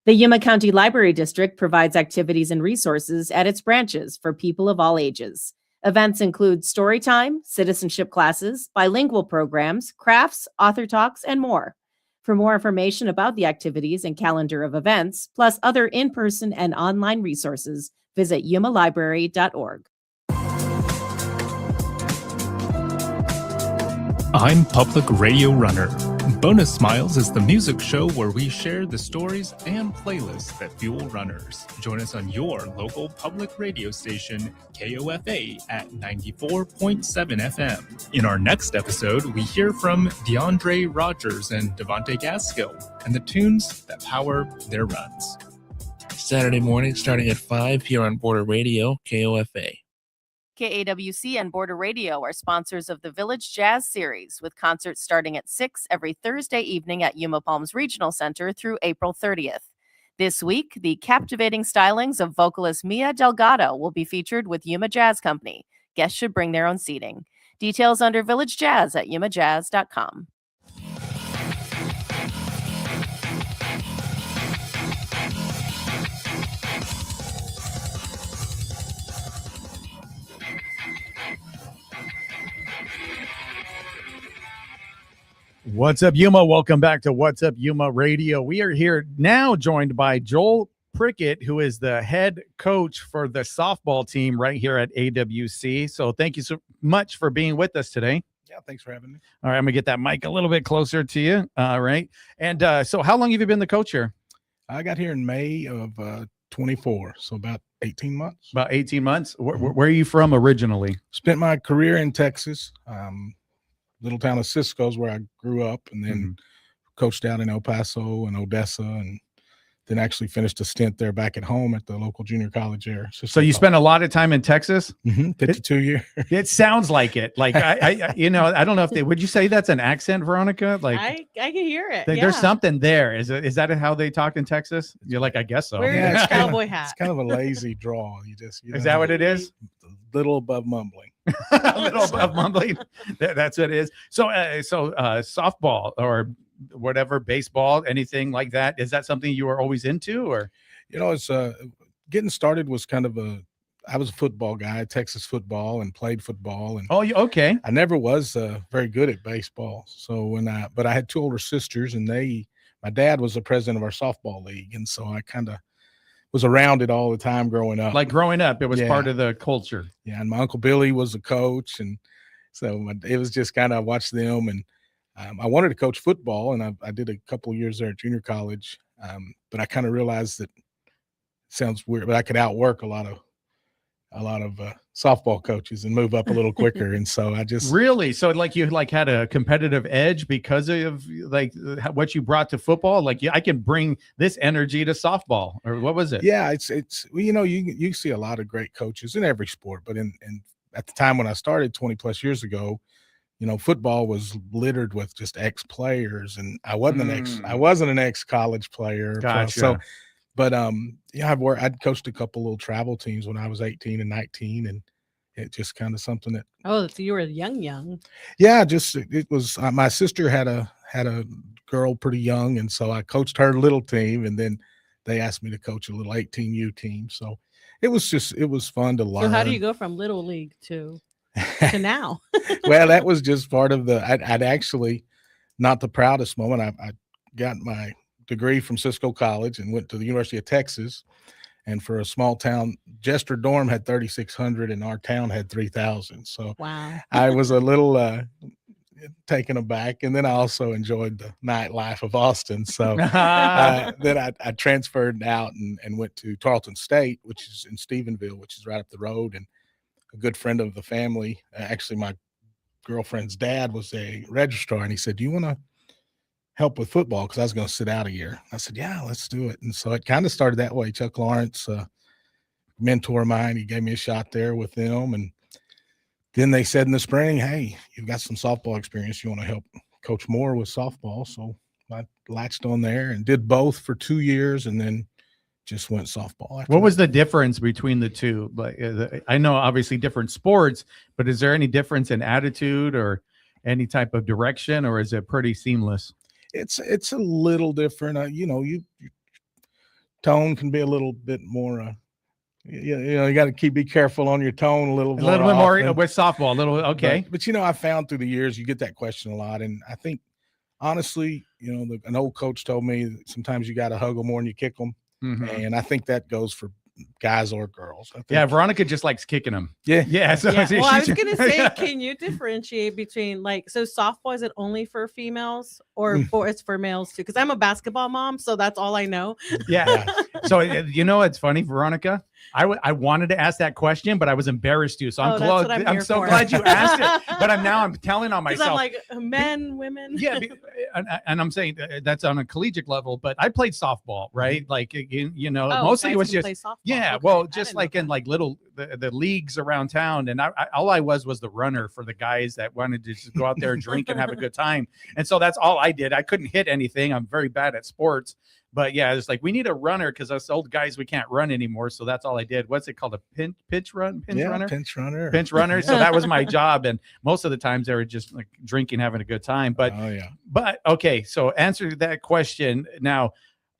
The Yuma County Library District provides activities and resources at its branches for people of all ages. Events include story time, citizenship classes, bilingual programs, crafts, author talks, and more. For more information about the activities and calendar of events, plus other in-person and online resources, visit yumalibrary.org. I'm Public Radio Runner. Bonus Smiles is the music show where we share the stories and playlists that fuel runners. Join us on your local public radio station, KOFA, at 94.7 FM. In our next episode, we hear from DeAndre Rogers and Devontae Gaskill and the tunes that power their runs. Saturday morning starting at 5 here on Border Radio, KOFA. KAWC and Border Radio are sponsors of the Village Jazz Series, with concerts starting at 6 every Thursday evening at Yuma Palms Regional Center through April 30th. This week, the captivating stylings of vocalist Mia Delgado will be featured with Yuma Jazz Company. Guests should bring their own seating. Details under Village Jazz at yumajazz.com. What's up, Yuma? Welcome back to What's Up, Yuma Radio. We are here now joined by Joel Prickett, who is the head coach for the softball team right here at AWC. So thank you so much for being with us today. Yeah, thanks for having me. All right, I'm going to get that mic a little bit closer to you. All right. And so how long have you been the coach here? I got here in May of 24, so about 18 months. About 18 months. Where are you from originally? Spent my career in Texas. Little town of Cisco is where I grew up, and then coached out in El Paso and Odessa, and then actually finished a stint there back at home at the local junior college there. So you spent a lot of time in Texas? 52 years. It sounds like it. Like I you know, I don't know if would you say that's an accent, Veronica? Like I can hear it. There's something there. Is that how they talk in Texas? You're like, I guess so. Wearing a cowboy hat. It's kind of a lazy draw. Is that what it is? Little above mumbling. A little above mumbling. That's what it is. So softball or whatever, baseball, anything like that, is that something you were always into? Or it's getting started was kind of I was a football guy, Texas football, and played football. And okay. I never was very good at baseball. So but I had two older sisters, and my dad was the president of our softball league, and so I kind of was around it all the time growing up. Like growing up, it was part of the culture. Yeah, and my Uncle Billy was a coach, and so it was just kind of watch them. And I wanted to coach football, and I did a couple of years there at junior college, but I kind of realized that it sounds weird, but I could outwork a lot of softball coaches and move up a little quicker. And so I just really, so like you had a competitive edge because of like what you brought to football. Like I can bring this energy to softball, or what was it? Yeah, it's you see a lot of great coaches in every sport, but in at the time when I started 20 plus years ago, football was littered with just ex players, and I wasn't an ex college player. Gotcha. So. But I'd coached a couple little travel teams when I was 18 and 19, and it just kind of something that. Oh, so you were young. Yeah, it was. My sister had a girl pretty young, and so I coached her little team, and then they asked me to coach a little 18U team. So it was fun to learn. So how do you go from little league to now? Well, that was just part of I'd actually not the proudest moment. I got my degree from Cisco College and went to the University of Texas. And for a small town, Jester dorm had 3,600 and our town had 3,000. So Wow. I was a little taken aback. And then I also enjoyed the nightlife of Austin. So then I transferred out and went to Tarleton State, which is in Stephenville, which is right up the road. And a good friend of the family, actually my girlfriend's dad was a registrar, and he said, "Do you want to help with football?" Because I was going to sit out a year. I said, "Yeah, let's do it." And so it kind of started that way. Chuck Lawrence, mentor of mine, he gave me a shot there with them. And then they said in the spring, "Hey, you've got some softball experience. You want to help coach more with softball?" So I latched on there and did both for 2 years, and then just went softball. What was the difference between the two? Like, I know obviously different sports, but is there any difference in attitude or any type of direction, or is it pretty seamless? It's a little different. Your tone can be a little bit more. You got to be careful on your tone a little bit more with softball. A little okay, but I found through the years you get that question a lot, and I think honestly, an old coach told me that sometimes you got to hug them more than you kick them, and I think that goes for guys or girls. I think, Veronica just likes kicking them. Yeah. So Well, I was gonna say, can you differentiate between so softball, is it only for females or it's for males too? Because I'm a basketball mom, so that's all I know. Yeah. So it's funny, Veronica. I wanted to ask that question, but I was embarrassed to. So I'm so glad you asked it. But I'm telling on myself. I'm like men, women. Yeah, and I'm saying that's on a collegiate level. But I played softball, right? Like mostly it was just just like in like little the leagues around town, and all I was the runner for the guys that wanted to just go out there and drink and have a good time. And so that's all I did. I couldn't hit anything. I'm very bad at sports. But yeah, it's like we need a runner because us old guys, we can't run anymore. So that's all I did. What's it called? A pinch runner. Pinch runner. So that was my job. And most of the times they were just like drinking, having a good time. But okay. So answer that question now.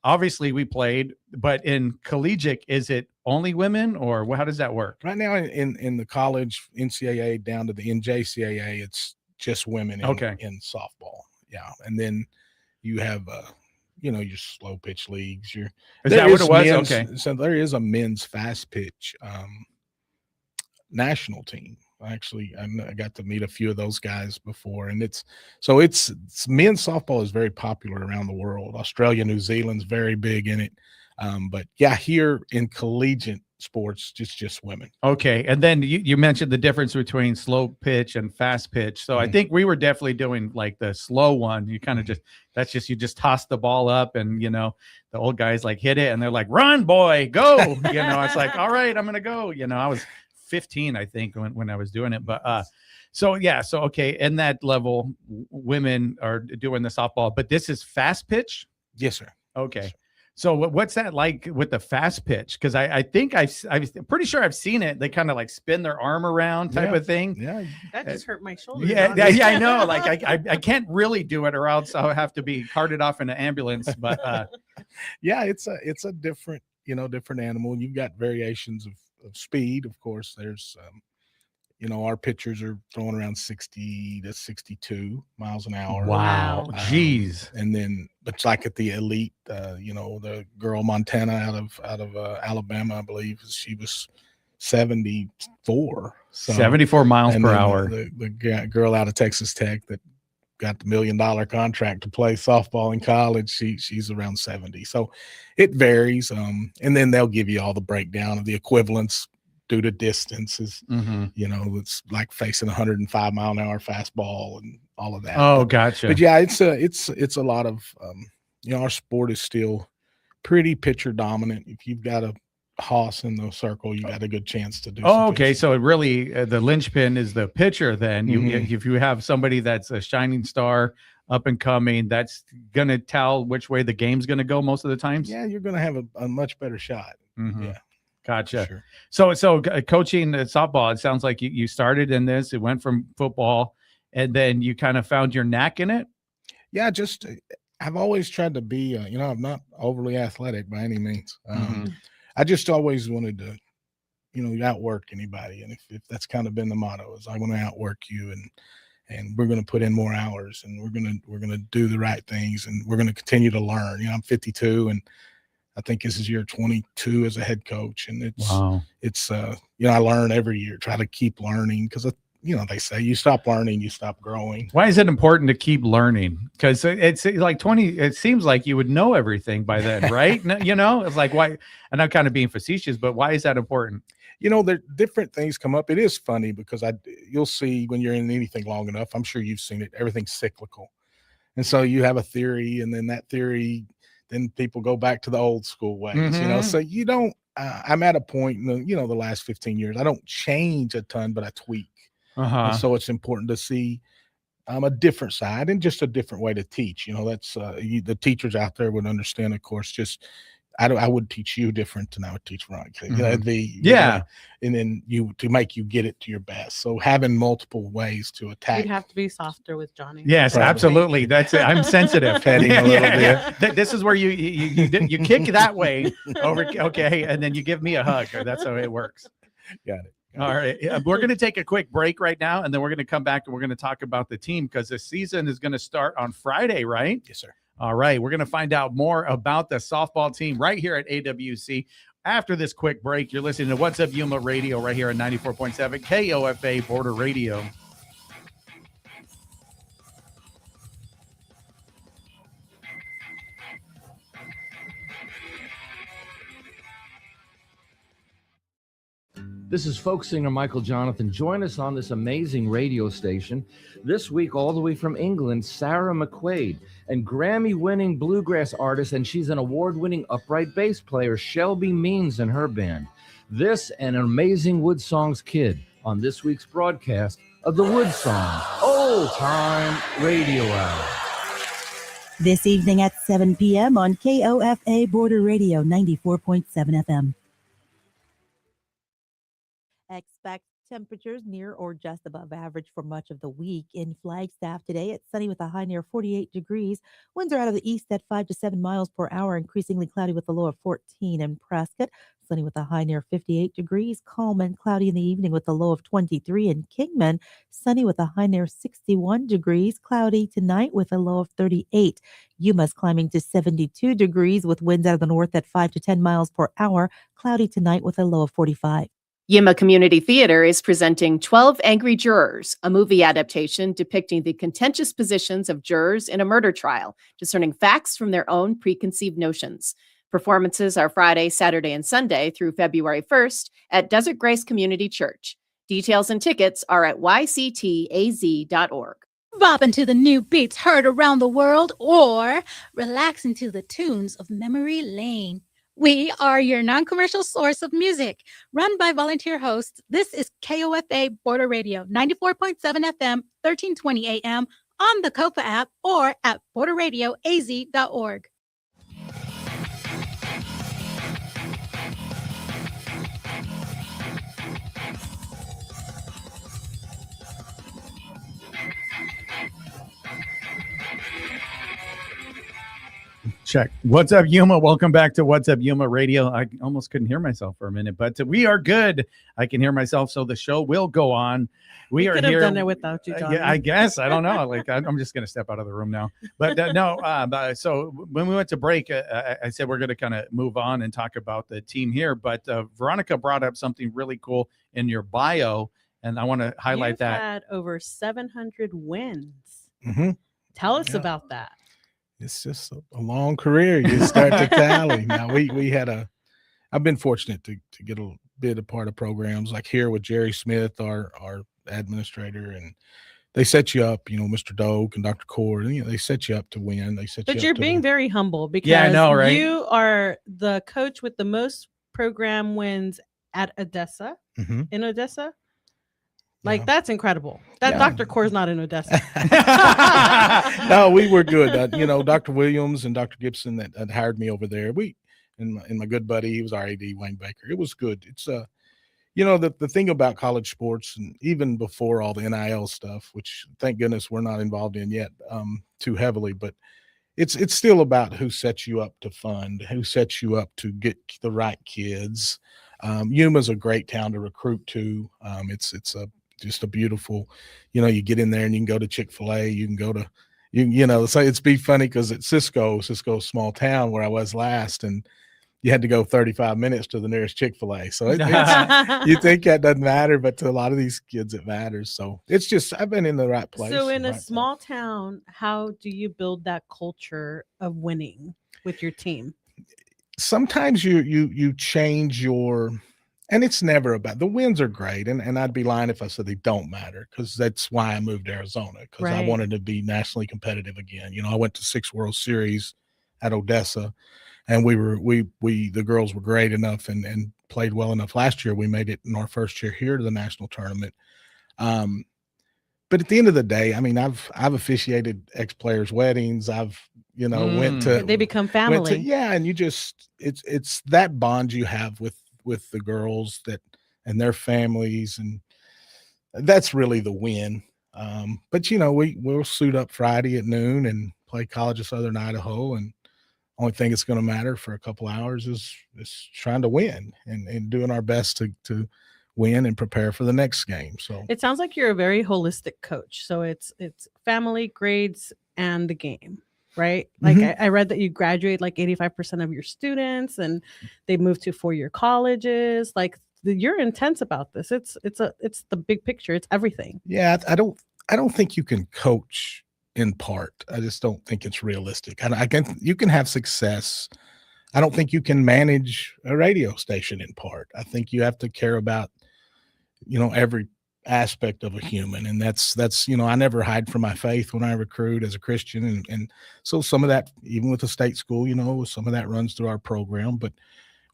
Obviously we played, but in collegiate, is it only women or how does that work? Right now in the college NCAA down to the NJCAA, it's just women in softball. Yeah. And then you have your slow pitch leagues. Is that what it was? Okay. So there is a men's fast pitch national team. Actually, I got to meet a few of those guys before, and it's men's softball is very popular around the world. Australia, New Zealand's very big in it. But yeah, here in collegiate sports, just women. Okay. And then you mentioned the difference between slow pitch and fast pitch. So I think we were definitely doing like the slow one. You kind of you just toss the ball up and, the old guys like hit it and they're like, run boy, go, it's like, all right, I'm going to go. I was 15, I think when I was doing it, but, okay. In that level, women are doing the softball, but this is fast pitch. Yes, sir. Okay. Yes, sir. So what's that like with the fast pitch? Because I think I'm pretty sure I've seen it. They kind of like spin their arm around type of thing. Yeah, that just hurt my shoulder. Yeah, I know. Like I can't really do it, or else I'll have to be carted off in an ambulance. But it's a different different animal. You've got variations of speed. Of course, there's our pitchers are throwing around 60 to 62 miles an hour. Wow. Jeez. And then, but like at the elite, the girl Montana out of Alabama, I believe she was 74. So, 74 miles per hour. The girl out of Texas Tech that got the $1 million contract to play softball in college, she's around 70. So it varies. And then they'll give you all the breakdown of the equivalents due to distances. It's like facing 105 mile an hour fastball and all of that. Oh, gotcha. But yeah, it's a lot of our sport is still pretty pitcher dominant. If you've got a hoss in the circle, you got a good chance to do. Okay, so it really the linchpin is the pitcher. Then if you have somebody that's a shining star, up and coming, that's gonna tell which way the game's gonna go most of the times. Yeah, you're gonna have a much better shot. Yeah. Gotcha. Sure. So coaching softball, it sounds like you started in this. It went from football, and then you kind of found your knack in it. Yeah, I've always tried to be. I'm not overly athletic by any means. I just always wanted to, outwork anybody, and if that's kind of been the motto, is I want to outwork you, and we're going to put in more hours, and we're going to do the right things, and we're going to continue to learn. I'm 52, and I think this is year 22 as a head coach, and it's I learn every year, try to keep learning, because they say you stop learning, you stop growing. Why is it important to keep learning? Because it's like 20, it seems like you would know everything by then, right? It's like, why? And I'm kind of being facetious, but why is that important? There different things come up. It is funny because you'll see when you're in anything long enough, I'm sure you've seen it, everything's cyclical. And so you have a theory, and then that theory, then people go back to the old school ways, so you don't, I'm at a point in the last 15 years, I don't change a ton, but I tweak. And so it's important to see a different side and just a different way to teach. That's the teachers out there would understand, of course, just I would teach you different than I would teach Veronica. And then to make you get it to your best. So having multiple ways to attack. You'd have to be softer with Johnny. Yes, absolutely. That's it. I'm sensitive. Petting a little bit. This is where you kick that way over. Okay, and then you give me a hug. That's how it works. Got it. All right. We're going to take a quick break right now, and then we're going to come back and we're going to talk about the team, because the season is going to start on Friday, right? Yes, sir. All right. We're going to find out more about the softball team right here at AWC after this quick break. You're listening to What's Up Yuma Radio right here at 94.7 KOFA Border Radio. This is folk singer Michael Jonathan. Join us on this amazing radio station this week, all the way from England, Sarah McQuaid, and Grammy-winning bluegrass artist, and she's an award-winning upright bass player, Shelby Means, and her band. This and an amazing Wood Songs kid on this week's broadcast of the Wood Songs Old Time Radio Hour. This evening at 7 p.m. on KOFA Border Radio 94.7 FM. Expect temperatures near or just above average for much of the week. In Flagstaff today, it's sunny with a high near 48 degrees. Winds are out of the east at 5 to 7 miles per hour, increasingly cloudy with a low of 14. In Prescott, sunny with a high near 58 degrees. Calm and cloudy in the evening with a low of 23. In Kingman, sunny with a high near 61 degrees. Cloudy tonight with a low of 38. Yuma's climbing to 72 degrees with winds out of the north at 5 to 10 miles per hour. Cloudy tonight with a low of 45. Yuma Community Theater is presenting 12 Angry Jurors, a movie adaptation depicting the contentious positions of jurors in a murder trial, discerning facts from their own preconceived notions. Performances are Friday, Saturday, and Sunday through February 1st at Desert Grace Community Church. Details and tickets are at yctaz.org. Bopping to the new beats heard around the world, or relaxing to the tunes of Memory Lane. We are your non-commercial source of music. Run by volunteer hosts, this is KOFA Border Radio, 94.7 FM, 1320 AM, on the KOFA app, or at borderradioaz.org. Check. What's up, Yuma? Welcome back to What's Up Yuma Radio. I almost couldn't hear myself for a minute, but we are good. I can hear myself, so the show will go on. We are could here. have done it without you, John. Yeah, I guess. I don't know. Like, I'm just going to step out of the room now. But so when we went to break, I said we're going to kind of move on and talk about the team here. But Veronica brought up something really cool in your bio, and I want to highlight You've that. had over 700 wins. Mm-hmm. Tell us Yeah. about that. It's just a long career. You start to tally. Now we had I've been fortunate to get a bit a part of programs like here with Jerry Smith, our administrator, and they set you up, Mr. Doak and Dr. Cord, and they set you up to win. They set you But up you're to being win. very humble because Yeah, I know, right? you are the coach with the most program wins at Odessa, Mhm. in Odessa. Like, Yeah. that's incredible. That Yeah. Dr. Core's not in Odessa. No, we were good. Dr. Williams and Dr. Gibson that hired me over there. And my good buddy, he was our AD, Wayne Baker. It was good. It's the thing about college sports, and even before all the NIL stuff, which thank goodness we're not involved in yet too heavily, but it's still about who sets you up to fund, who sets you up to get the right kids. Yuma's a great town to recruit to. It's a just a beautiful, you get in there and you can go to Chick-fil-A, you can go to, so it's be funny because at Cisco's small town where I was last, and you had to go 35 minutes to the nearest Chick-fil-A. So you think that doesn't matter, but to a lot of these kids, it matters. So it's just, I've been in the right place. So in a right small town, how do you build that culture of winning with your team? Sometimes you change and it's never about the wins are great. And I'd be lying if I said they don't matter, because that's why I moved to Arizona, because I wanted to be nationally competitive again. I went to 6 World Series at Odessa, and the girls were great enough and played well enough. Last year, we made it in our first year here to the national tournament. But at the end of the day, I mean, I've officiated ex-players' weddings. I've, went to, they become family. And you just, it's that bond you have with the girls and their families. And that's really the win. But we'll suit up Friday at noon and play College of Southern Idaho. And only thing that's going to matter for a couple hours is trying to win and doing our best to win and prepare for the next game. So it sounds like you're a very holistic coach. So it's family, grades, and the game, right? Like I read that you graduate like 85% of your students, and they move to 4-year colleges. Like you're intense about this. It's the big picture. It's everything. Yeah, I don't think you can coach in part. I just don't think it's realistic. You can have success. I don't think you can manage a radio station in part. I think you have to care about every aspect of a human. And that's I never hide from my faith when I recruit as a Christian. And so some of that, even with the state school, some of that runs through our program, but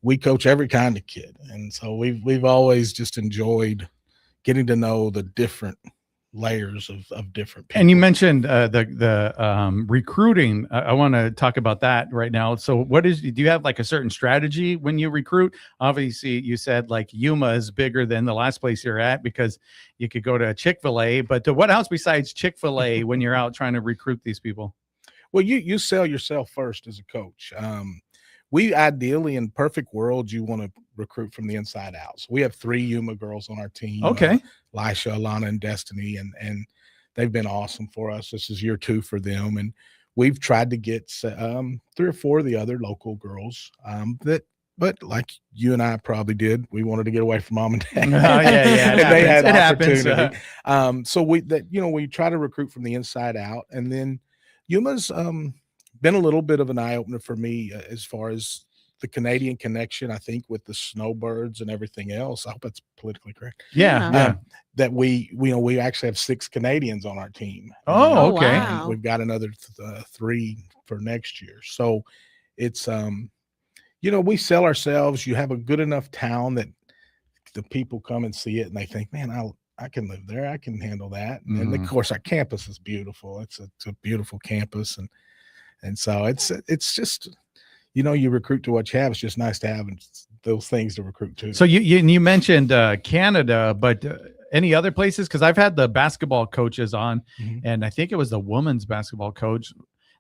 we coach every kind of kid. And so we've always just enjoyed getting to know the different layers of different people. And you mentioned the recruiting. I want to talk about that right now. So do you have like a certain strategy when you recruit? Obviously you said like Yuma is bigger than the last place you're at because you could go to Chick-fil-A, but what else besides Chick-fil-A when you're out trying to recruit these people? Well, you sell yourself first as a coach. We ideally, in perfect world, you want to recruit from the inside out. So we have 3 Yuma girls on our team. Okay. Lisha, Alana, and Destiny, and they've been awesome for us. This is year 2 for them. And we've tried to get 3 or 4 of the other local girls but like you and I probably did, we wanted to get away from mom and dad. And they had happens. opportunity. So we try to recruit from the inside out. And then Yuma's been a little bit of an eye-opener for me as far as the Canadian connection, I think, with the snowbirds and everything else. I hope that's politically correct. Yeah. That we actually have 6 Canadians on our team. Oh, okay. Wow. We've got another 3 for next year. So it's, we sell ourselves. You have a good enough town that the people come and see it and they think, man, I can live there. I can handle that. And of course our campus is beautiful. It's a beautiful campus. And so it's just, you recruit to what you have. It's just nice to have those things to recruit to. So you mentioned Canada, but any other places? Because I've had the basketball coaches on, and I think it was the women's basketball coach.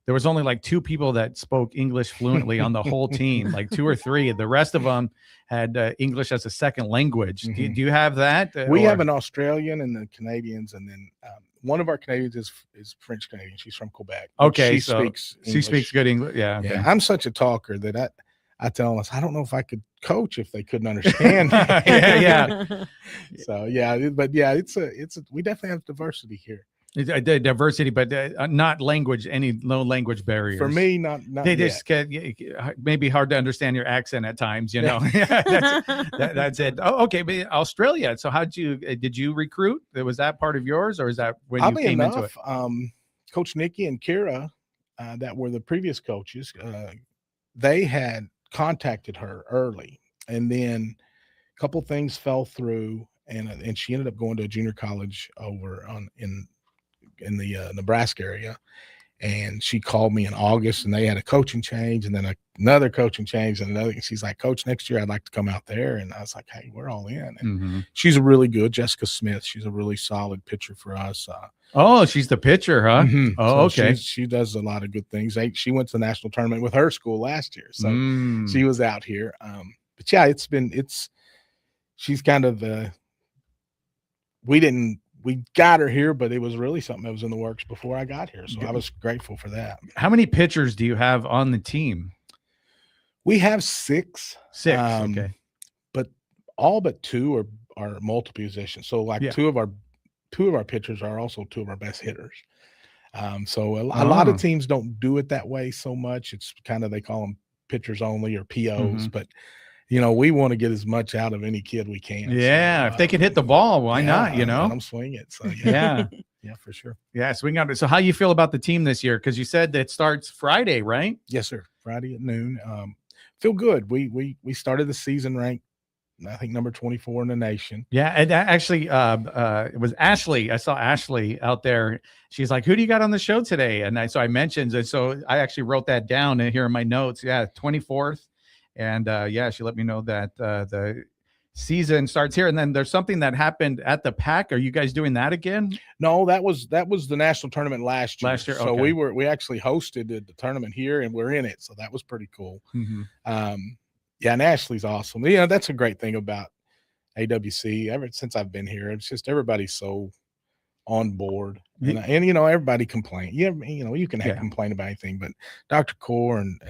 There was only like 2 people that spoke English fluently on the whole team, like 2 or 3. The rest of them had English as a second language. Do you have that? We have an Australian and the Canadians, and then one of our Canadians is French Canadian. She's from Quebec. Okay, she speaks good English. Yeah, okay. I'm such a talker that I tell them, I don't know if I could coach if they couldn't understand. So we definitely have diversity here. Diversity, but not language. No language barriers for me. Not they just get maybe hard to understand your accent at times. That's it. Oh, okay, but Australia. So did you recruit? Was that part of yours, or is that when you came into it? Coach Nikki and Kira, that were the previous coaches, they had contacted her early, and then a couple things fell through, and she ended up going to a junior college over in the Nebraska area. And she called me in August, and they had a coaching change, and then another coaching change, and she's like, Coach, next year I'd like to come out there. And I was like, hey, we're all in. And she's a really good Jessica Smith. She's a really solid pitcher for us. She's the pitcher, huh? Oh, so okay. She does a lot of good things. She went to the national tournament with her school last year, so she was out here. But yeah, she's kind of we got her here, but it was really something that was in the works before I got here. So I was grateful for that. How many pitchers do you have on the team? We have six. Okay. But all but two are multiple positions. So like two of our pitchers are also two of our best hitters. So a lot of teams don't do it that way so much. It's kind of, they call them pitchers only or POs, but we want to get as much out of any kid we can. Yeah. So, if they can hit the ball, why not? Let them swing it. So yeah. Yeah, for sure. Yeah. Swing out. So how you feel about the team this year? Cause you said that it starts Friday, right? Yes, sir. Friday at noon. Feel good. We started the season ranked, I think, number 24 in the nation. Yeah, and actually, it was Ashley. I saw Ashley out there. She's like, "Who do you got on the show today?" And so I mentioned it. So I actually wrote that down here in my notes. Yeah, 24th, and she let me know that the season starts here. And then there's something that happened at the PAC. Are you guys doing that again? No, that was the national tournament last year. Last year, so okay. we actually hosted the tournament here, and we're in it. So that was pretty cool. Yeah, and Ashley's awesome. That's a great thing about AWC. Ever since I've been here, it's just everybody's so on board, and everybody complain. You can complain about anything, but Dr. Core and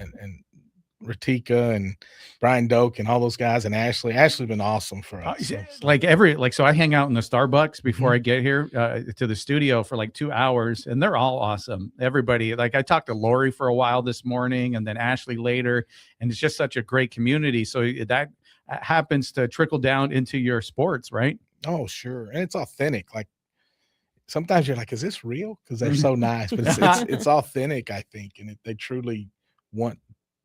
Ratika and Brian Doak and all those guys, and Ashley's been awesome for us. So I hang out in the Starbucks before I get here to the studio for like 2 hours, and they're all awesome. Everybody, like I talked to Lori for a while this morning, and then Ashley later, and it's just such a great community. So that happens to trickle down into your sports, right? Oh, sure. And it's authentic. Like sometimes you're like, is this real? Because they're so nice, but it's authentic, I think, and they truly want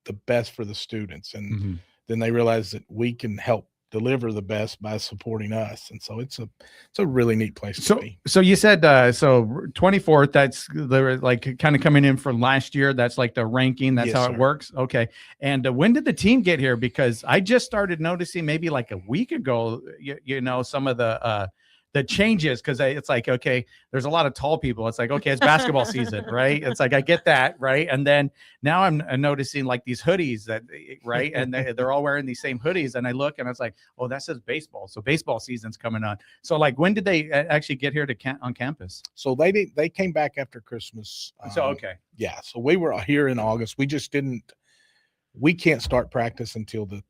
the best for the students, and then they realize that we can help deliver the best by supporting us, and so it's a really neat place to be. So you said so 24th, that's the like kind of coming in from last year, that's like the ranking, that's how it works. Okay. And when did the team get here? Because I just started noticing maybe like a week ago, some of the changes, because it's like, okay, there's a lot of tall people. It's like, okay, it's basketball season, right? It's like, I get that, right? And then now I'm noticing like these hoodies that, right? And they're all wearing these same hoodies. And I look and it's like, oh, that says baseball. So baseball season's coming on. So like, when did they actually get here on campus? So they came back after Christmas. Okay. Yeah. So we were here in August. We can't start practice until the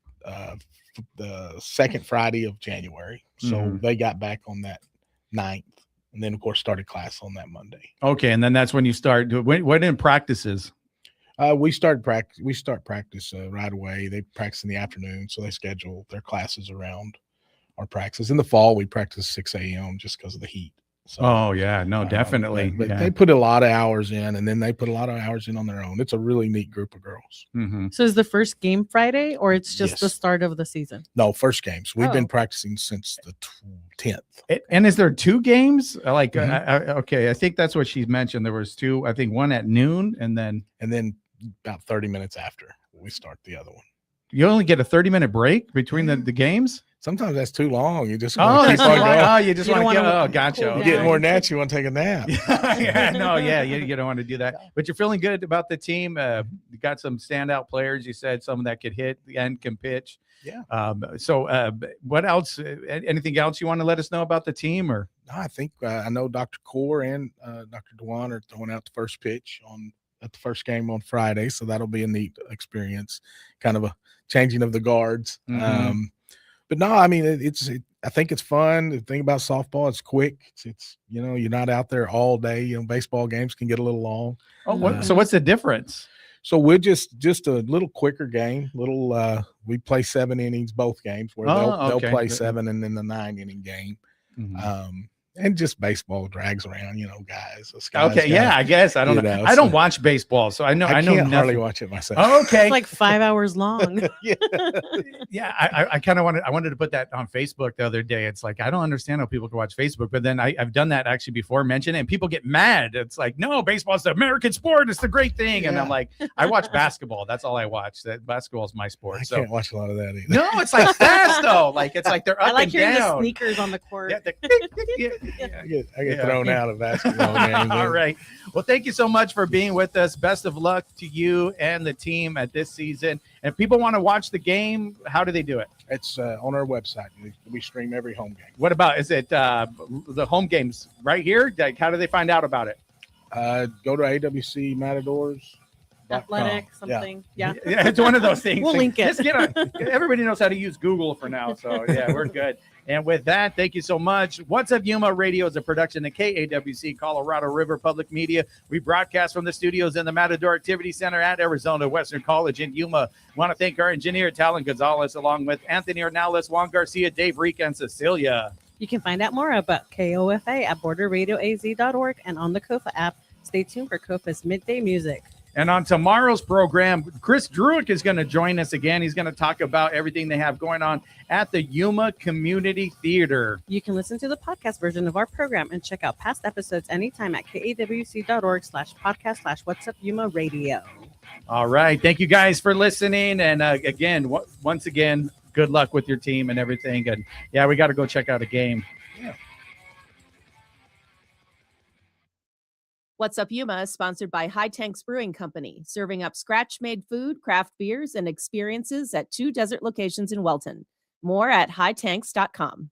second Friday of January. So they got back on that 9th, and then of course started class on that Monday. Okay. And then that's when you start when in practices? We start practice right away. They practice in the afternoon, so they schedule their classes around our practice. In the fall, we practice 6 a.m. just because of the heat. So, definitely. But they put a lot of hours in, and then they put a lot of hours in on their own. It's a really neat group of girls. So is the first game Friday, or it's just the start of the season? No, first games. We've been practicing since the 10th. And is there 2 games? Like, okay, I think that's what she mentioned. There was 2, I think one at noon, and then about 30 minutes after we start the other one. You only get a 30-minute break between the games? Sometimes that's too long. You just keep on going. Oh, you just want to get. Oh, gotcha. You get more than that, you want to take a nap. You don't want to do that. But you're feeling good about the team. You got some standout players. You said some that could hit and can pitch. Yeah. So what else? Anything else you want to let us know about the team? Or no, I think I know Dr. Core and Dr. Dewan are throwing out the first pitch at the first game on Friday, so that'll be a neat experience. Kind of a changing of the guards. But no, I mean, I think it's fun. The thing about softball, it's quick. It's you're not out there all day. Baseball games can get a little long. So what's the difference? So we're just a little quicker game. We play 7 innings both games, where they'll play 7 and then the 9-inning game. And just baseball drags around, guys. Okay, yeah, I guess I don't know. I don't watch baseball, so I know. I can't hardly watch it myself. Okay, it's like 5 hours long. I kind of wanted to put that on Facebook the other day. It's like, I don't understand how people can watch Facebook, but then I've done that actually before, mentioned it, and people get mad. It's like, no, baseball's the American sport. It's the great thing, and I'm like, I watch basketball. That's all I watch. That basketball is my sport. I can't watch a lot of that either. No, it's like fast though. Like it's like they're up I like and hearing down. the sneakers on the court. I get Yeah. thrown out of basketball games. All right. Well, thank you so much for being with us. Best of luck to you and the team at this season. And if people want to watch the game, how do they do it? It's on our website. We stream every home game. What about, is it the home games right here? Like, how do they find out about it? Go to AWC Matadors. Athletic, something. Yeah. Yeah, it's one of those things. We'll link it. Just get on. Everybody knows how to use Google for now. So, yeah, we're good. And with that, thank you so much. What's Up Yuma Radio is a production of KAWC, Colorado River Public Media. We broadcast from the studios in the Matador Activity Center at Arizona Western College in Yuma. Want to thank our engineer, Talon Gonzalez, along with Anthony Ornales, Juan Garcia, Dave Reek, and Cecilia. You can find out more about KOFA at borderradioaz.org and on the KOFA app. Stay tuned for KOFA's Midday Music. And on tomorrow's program, Chris Druick is going to join us again. He's going to talk about everything they have going on at the Yuma Community Theater. You can listen to the podcast version of our program and check out past episodes anytime at kawc.org/podcast/What's Up Yuma Radio. All right. Thank you guys for listening. And again, once again, good luck with your team and everything. And yeah, we got to go check out a game. Yeah. What's Up Yuma is sponsored by High Tanks Brewing Company, serving up scratch-made food, craft beers, and experiences at 2 desert locations in Welton. More at hightanks.com.